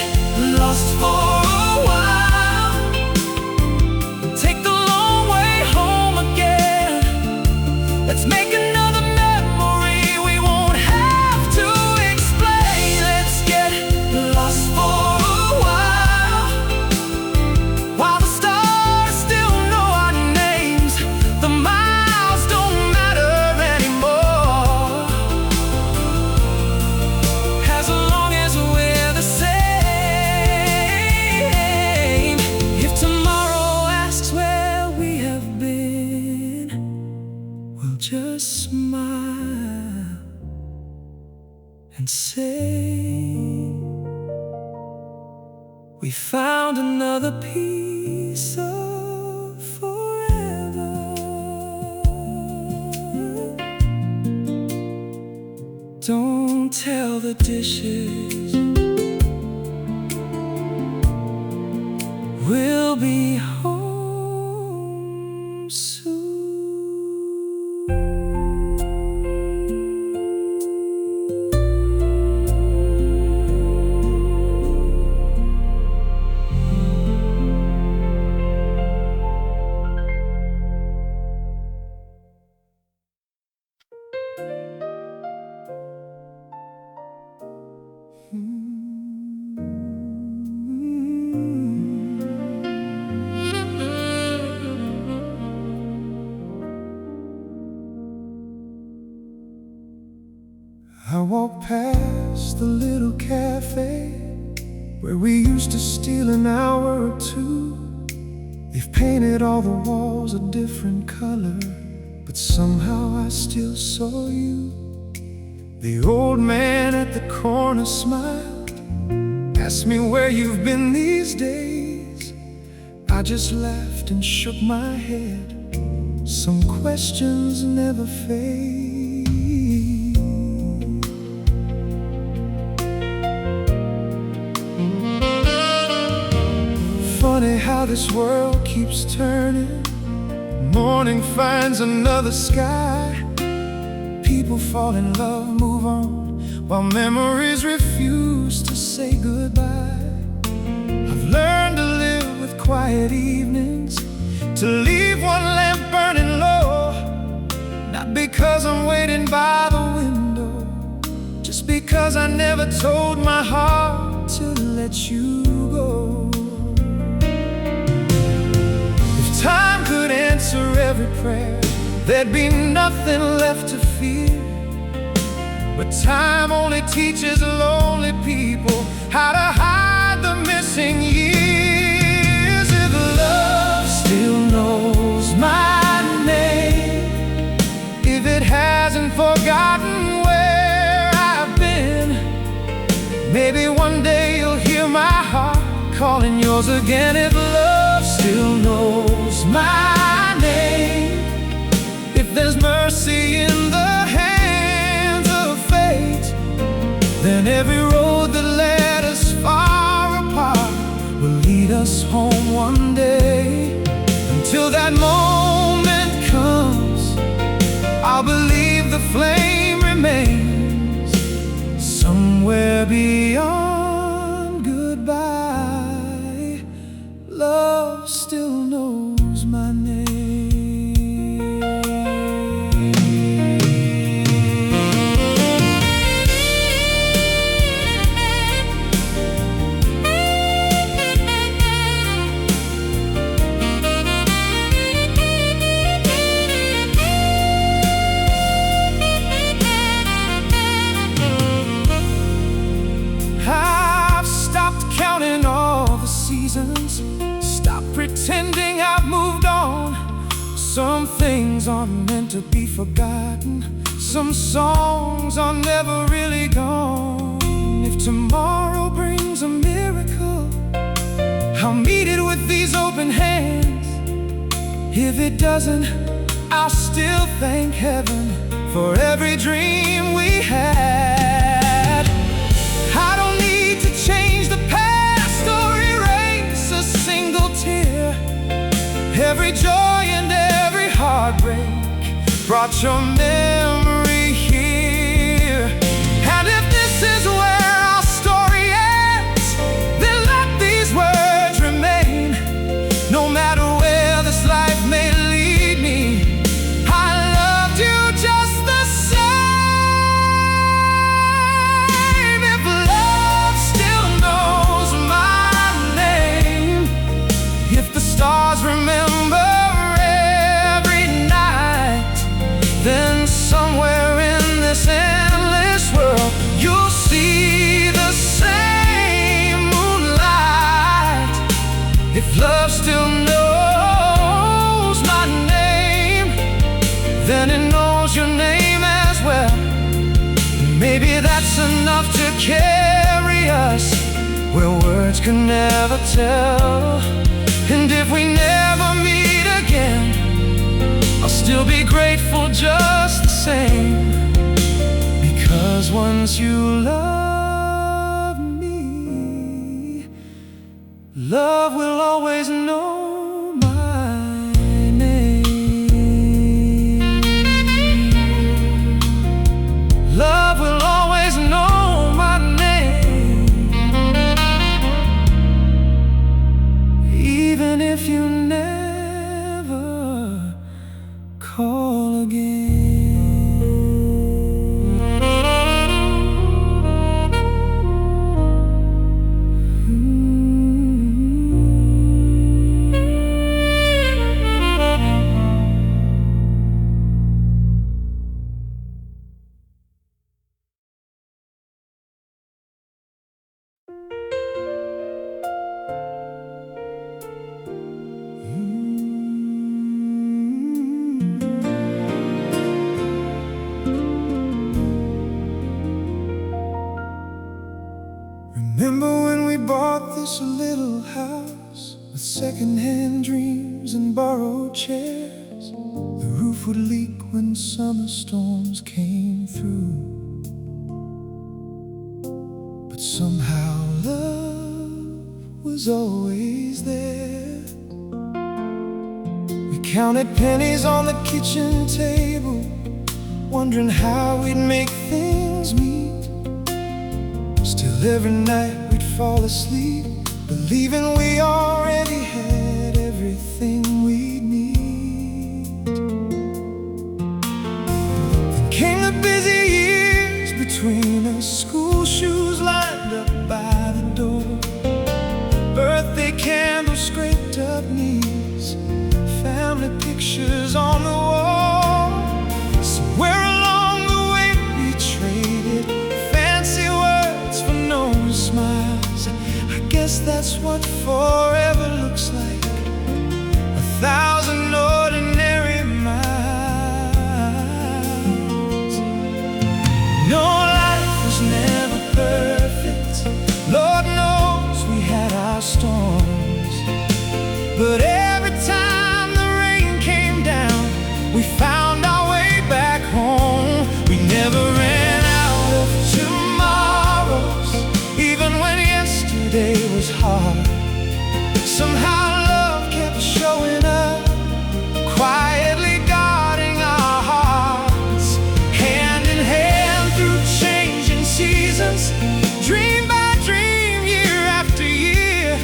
lost for a while, take the long way home again. Let's make another memory we won't have to explain. Let's get lost for a while the stars still know our names. The miles don't matter anymore, as long as we're the same. If tomorrow asks where we have been, we'll just smile and say we found another piece of forever. Don't tell the dishes we'll be home soon. where we used to steal an hour or two. They've painted all the walls a different color, but somehow I still saw you. The old man at the corner smiled, asked me where you've been these days. I just laughed and shook my head. Some questions never fade. Funny how this world keeps turning. Morning finds another sky. People fall in love, move on, while memories refuse to say goodbye. I've learned to live with quiet evenings, to leave one lamp burning low. Not because I'm waiting by the window, just because I never told my heart to let you go. If time could answer every prayer, there'd be nothing left to fear. But time only teaches lonely people how to hide the missing years. If love still knows my name, if it hasn't forgotten where I've been, maybe one day you'll hear my heart calling yours again. If love still knows my name, if there's mercy in the hands of fate, then every road that led us far apart will lead us home one day. Until that moment comes, I'll believe the flame remains somewhere beyond goodbye. Love still knows my name. Stop pretending I've moved on. Some things aren't meant to be forgotten. Some songs are never really gone. If tomorrow brings a miracle, I'll meet it with these open hands. If it doesn't, I'll still thank heaven for every dream we had. I don't need to change the past or erase a single tear. Every joy and every heartbreak brought your memory here. And if this is where our story ends, then let these words remain. No matter where this life may lead me, I loved you just the same. If love still knows my name, if the stars remember every night, then somewhere in this endless world you'll see the same moonlight. If love still knows my name, then it knows your name as well. Maybe that's enough to carry us where words can never tell. And if we never meet again, I'll still be grateful just the same. Because once you love me, love will always know my name. Love will always know my name. Even if you never call again. Remember when we bought this little house with secondhand dreams and borrowed chairs? The roof would leak when summer storms came through, but somehow love was always there. We counted pennies on the kitchen table, wondering how we'd make things meet. Still every night we'd fall asleep, believing we already had everything we'd need. Then came the busy years between us, school shoes lined up by the door, birthday candles, scraped up knees, family pictures on the wall. Somewhere along the way we traded fancy words for no smiles. I guess that's what forever looks like, 1,000 ordinary miles. No, life was never perfect, Lord knows we had our storms, but every time the rain came down, we found our way back home. We never ran out of tomorrows, even when yesterday was hard. Somehow love kept showing up, quietly guarding our hearts, hand in hand through changing seasons, dream by dream, year after year.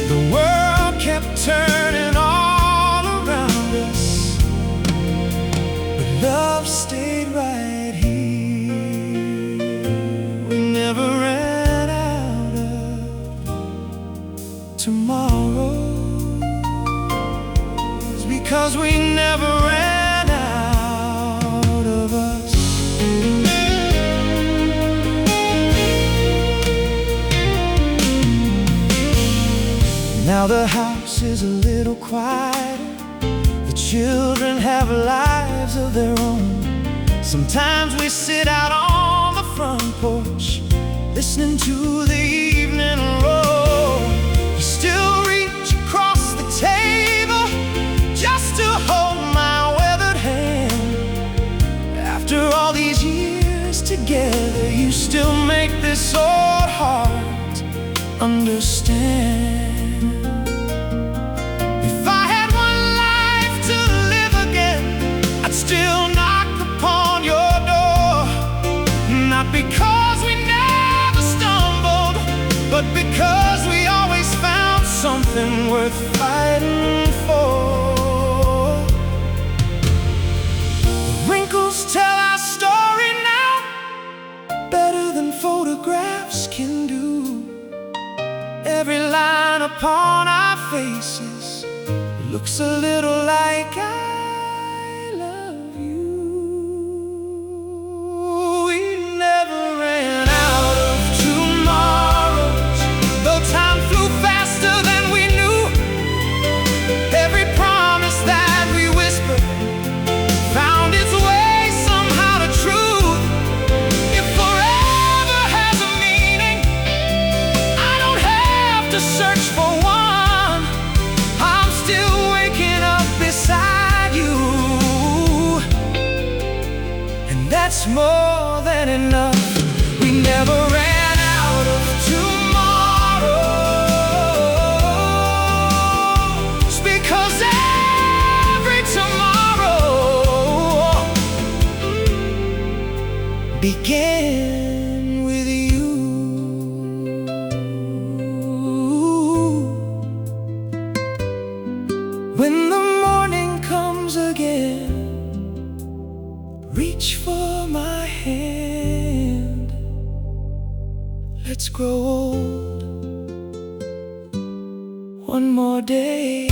The world kept turning all around us, but love stayed right here. We never ran out of tomorrows, because we never ran out of us. Now the house is a little quieter, the children have lives of their own. Sometimes we sit out on the front porch, listening to the evening roll. You still reach across the table just to hold my weathered hand. After all these years together, you still make this old heart understand. If I had one life to live again, I'd still knock upon your door. Not because we never stumbled, but because we always found something worth fighting for. The wrinkles tell our story now, better than photographs can do. Every line upon our faces looks a little like I love you. We never ran out of tomorrows, though time flew faster than we knew. Every promise that we whispered found its way somehow to truth. If forever has a meaning, I don't have to search for one. I'm still waking up beside you, and that's more than enough. We never ran out of tomorrows, because every tomorrow began with you. When the morning comes again, reach for my hand. Let's grow old one more day.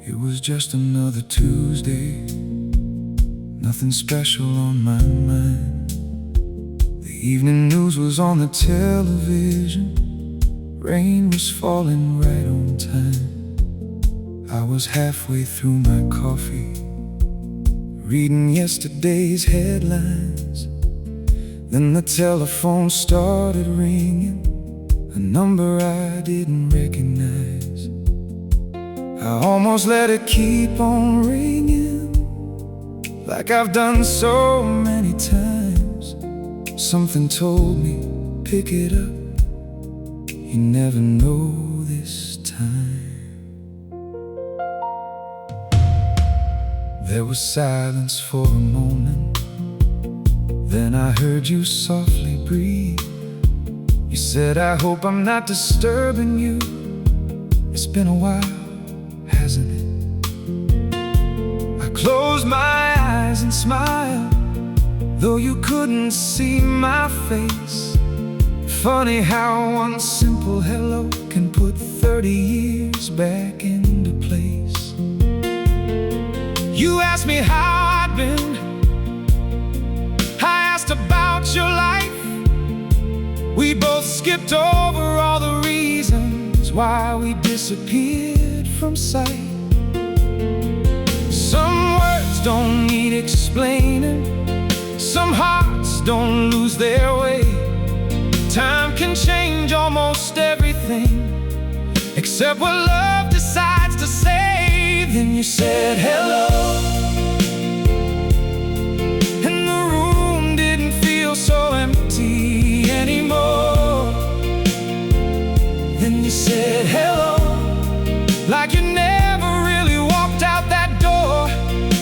It was just another Tuesday, nothing special on my mind. The evening news was on the television, rain was falling right on time. I was halfway through my coffee, reading yesterday's headlines. Then the telephone started ringing, a number I didn't recognize. I almost let it keep on ringing, like I've done so many times. Something told me, pick it up, you never know this time. There was silence for a moment, then I heard you softly breathe. You said, I hope I'm not disturbing you. It's been a while, hasn't it? I closed my eyes and smiled, though you couldn't see my face. Funny how one simple hello can put 30 years back into place. You asked me how I'd been, I asked about your life. We both skipped over all the reasons why we disappeared from sight. Some words don't need explaining, some hearts don't lose their way. Time can change almost everything, except what love decides to say. Then you said hello, and the room didn't feel so empty anymore. Then you said hello, like you never really walked out that door.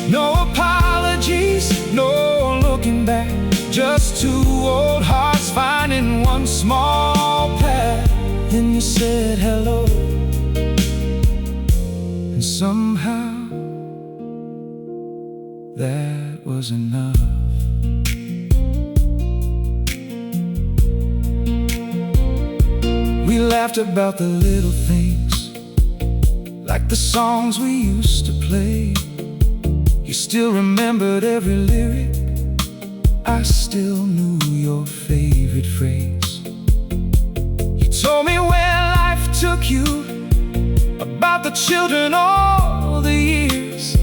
No apologies, no looking back, just two old hearts finding one small path. Then you said hello, and somehow that was enough. We laughed about the little things, like the songs we used to play. You still remembered every lyric, I still knew your favorite phrase. You told me where life took you, about the children all the years.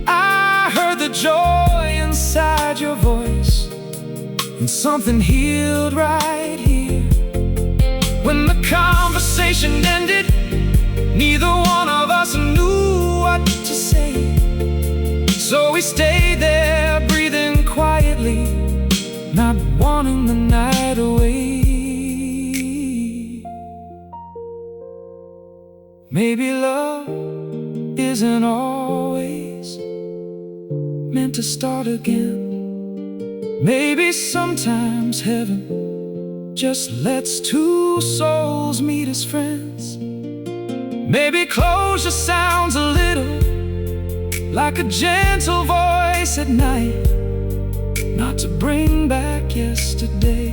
I heard the joy inside your voice, and something healed right here. When the conversation ended, neither one of us knew what to say. So we stayed there, breathing quietly, not wanting the night away. Maybe love isn't always meant to start again. Maybe sometimes heaven just lets two souls meet as friends. Maybe closure sounds a little like a gentle voice at night, not to bring back yesterday,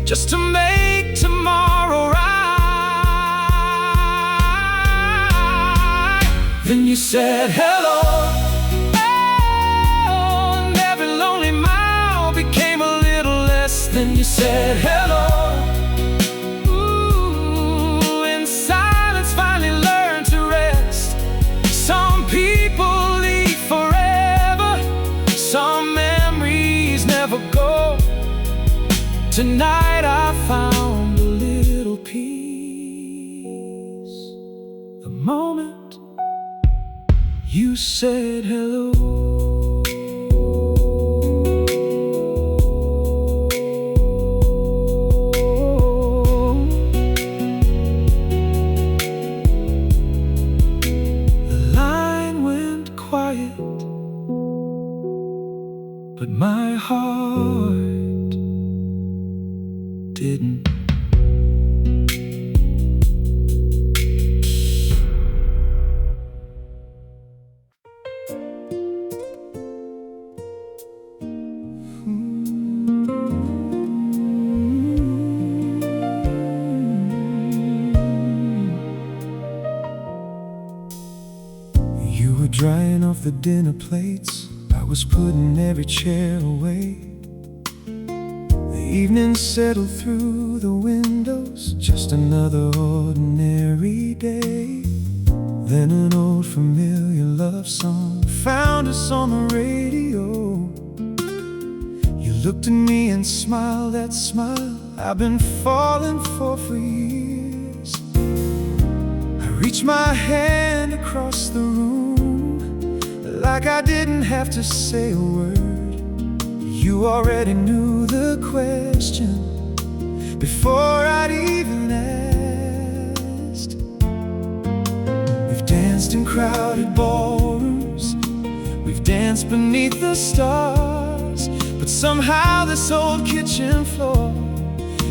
just to make tomorrow right. Then you said hello, oh, and every lonely mile became a little less. Then you said hello, ooh, and silence finally learned to rest. Some people leave forever, some memories never go. Tonight I found a little peace, the moment you said hello. But my heart didn't. were drying off the dinner plates, I was putting every chair away. The evening settled through the windows, just another ordinary day. Then an old familiar love song found us on the radio. You looked at me and smiled that smile I've been falling for years. I reached my hand across the room, like I didn't have to say a word. You already knew the question before I'd even asked. We've danced in crowded ballrooms, we've danced beneath the stars, but somehow this old kitchen floor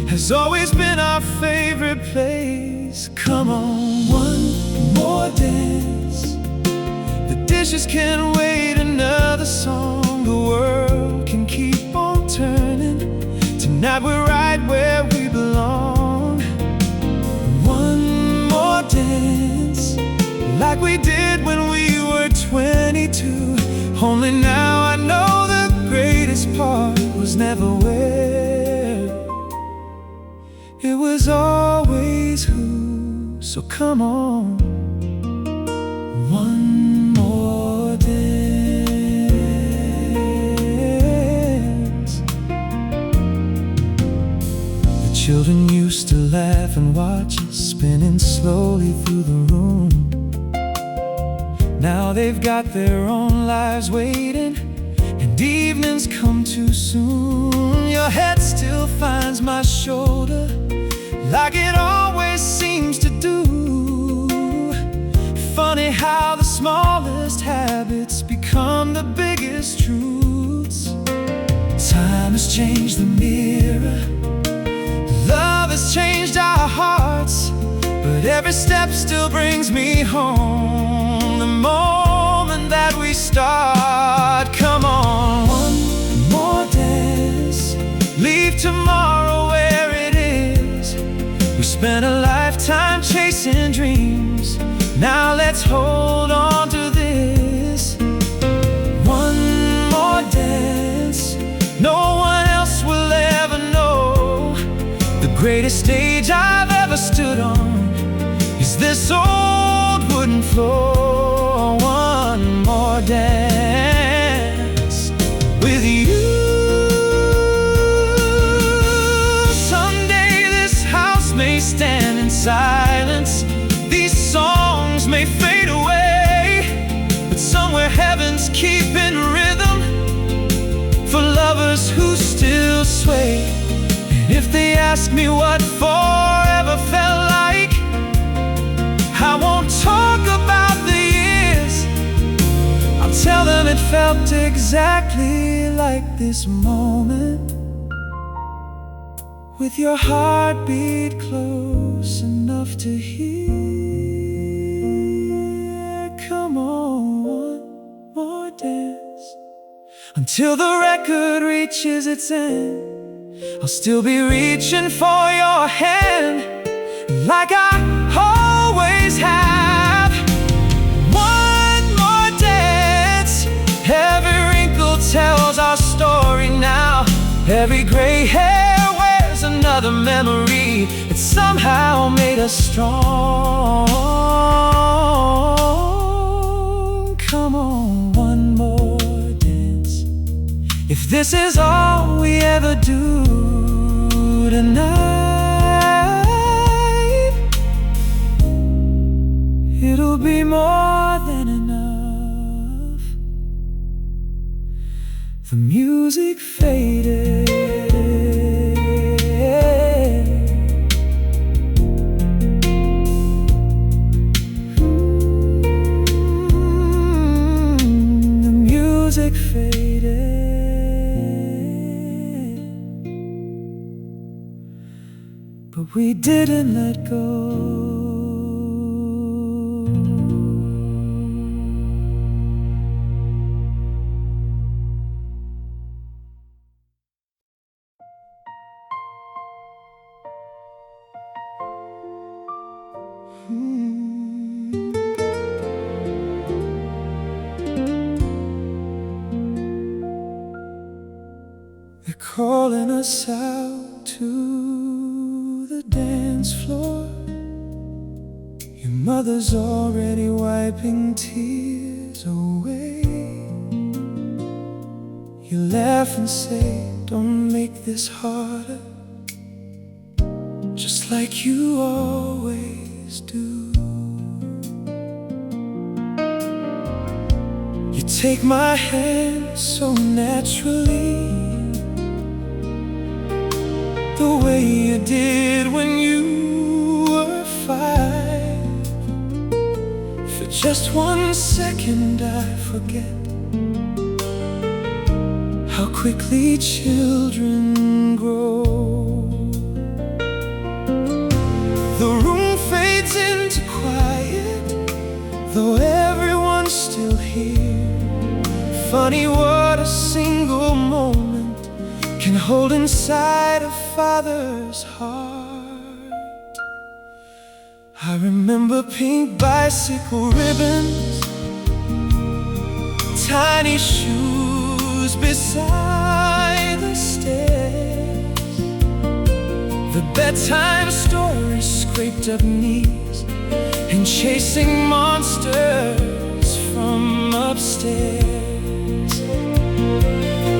has always been our favorite place. Come on, one more dance. The dishes can wait, another song. The world can keep on turning. Tonight we're right where we belong. One more dance, like we did when we were 22. Only now I know the greatest part was never where, it was always who. So come on, one more dance. The children used to laugh and watch us spinning slowly through the room. Now they've got their own lives waiting, and evenings come too soon. Your head still finds my shoulder, like it always seems to do. Funny how the smallest habits become the biggest truths. Time has changed the mirror, love has changed our hearts, but every step still brings me home. The moment that we start, come on, one more dance. Leave tomorrow where it is. We spent a lifetime chasing dreams, now let's hold on to this. One more dance, no one else will ever know. The greatest stage I've ever stood on is this old wooden floor. One more dance with you. Someday this house may stand in silence, these songs may fade away, but somewhere heaven's keeping rhythm for lovers who still sway. And if they ask me what forever felt like, I won't talk about the years, I'll tell them it felt exactly like this moment, with your heartbeat close enough to hear. Come on, one more dance. Until the record reaches its end, I'll still be reaching for your hand, like I always have. One more dance. Every wrinkle tells our story now. Every gray hair wears another memory. It somehow made us strong. Come on, one more dance. If this is all we ever do tonight, it'll be more than enough. The music faded, the music faded, but we didn't let go. us out to the dance floor. Your mother's already wiping tears away. You laugh and say, don't make this harder, just like you always do. You take my hand so naturally, the way you did when you were 5. For just 1 second I forget how quickly children grow. The room fades into quiet, though everyone's still here. Funny what a single moment can hold inside a father's heart. I remember pink bicycle ribbons, tiny shoes beside the stairs, the bedtime stories, scraped up knees, and chasing monsters from upstairs.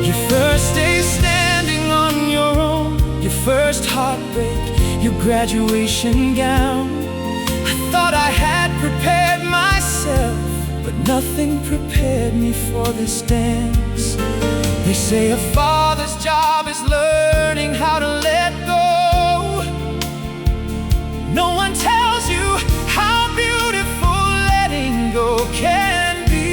Your first day standing on your own, your first heartbreak, your graduation gown. I thought I had prepared myself, but nothing prepared me for this dance. They say a father's job is learning how to let go. No one tells you how beautiful letting go can be.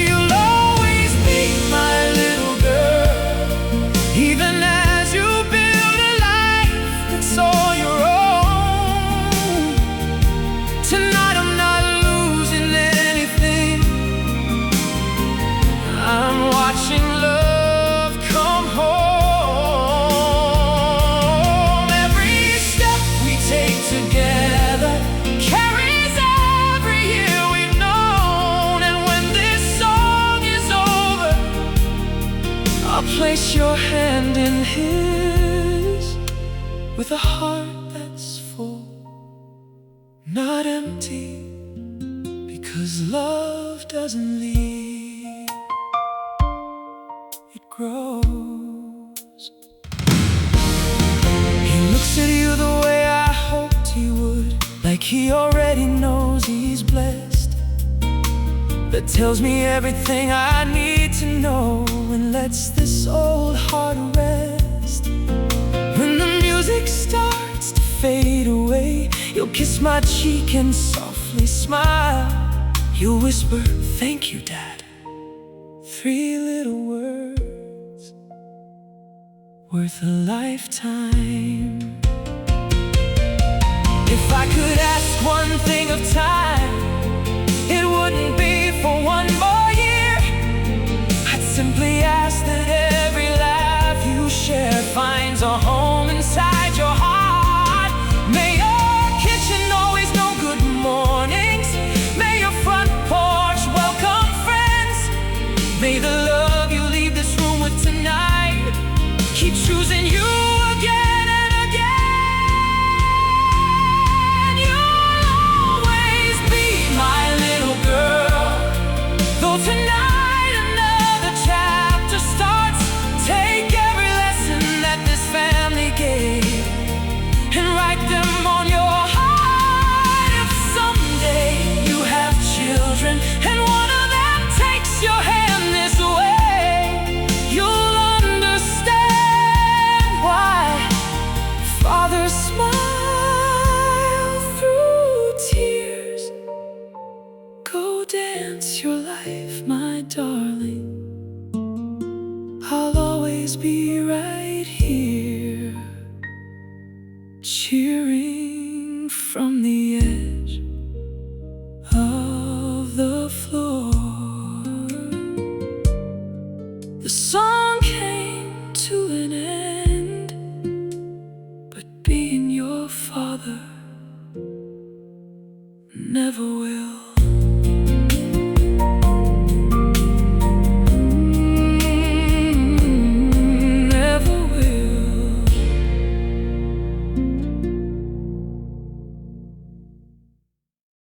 You'll always be my little girl, even as you build a life that's all your own. Tonight I'm not losing anything, I'm watching love come home. Every step we take together carries every year we've known. And when this song is over, I'll place your hand in his with a heart that's full, not empty, because love doesn't leave, it grows. He looks at you the way I hoped he would, like he already knows he's blessed. That tells me everything I need to know and lets this old heart rest. When the music starts to fade away, you'll kiss my cheek and softly smile. You'll whisper, thank you, Dad. 3 little words worth a lifetime. If I could ask one thing of time, it wouldn't be for 1 more year. I'd simply ask that every laugh you share finds a home inside your heart. May your kitchen always know good mornings. May your front porch welcome friends. May the love you leave this room with tonight keep choosing you again and again. You'll always be my little girl, though tonight another chapter starts. Take every lesson that this family gave and write them on your heart. If someday you have children and one of them takes your hand this way, you'll understand why fathers smile through tears. Go dance your life, my darling. I'll always be right here, cheering from the edge of the floor. The song came to an end, but being your father never will.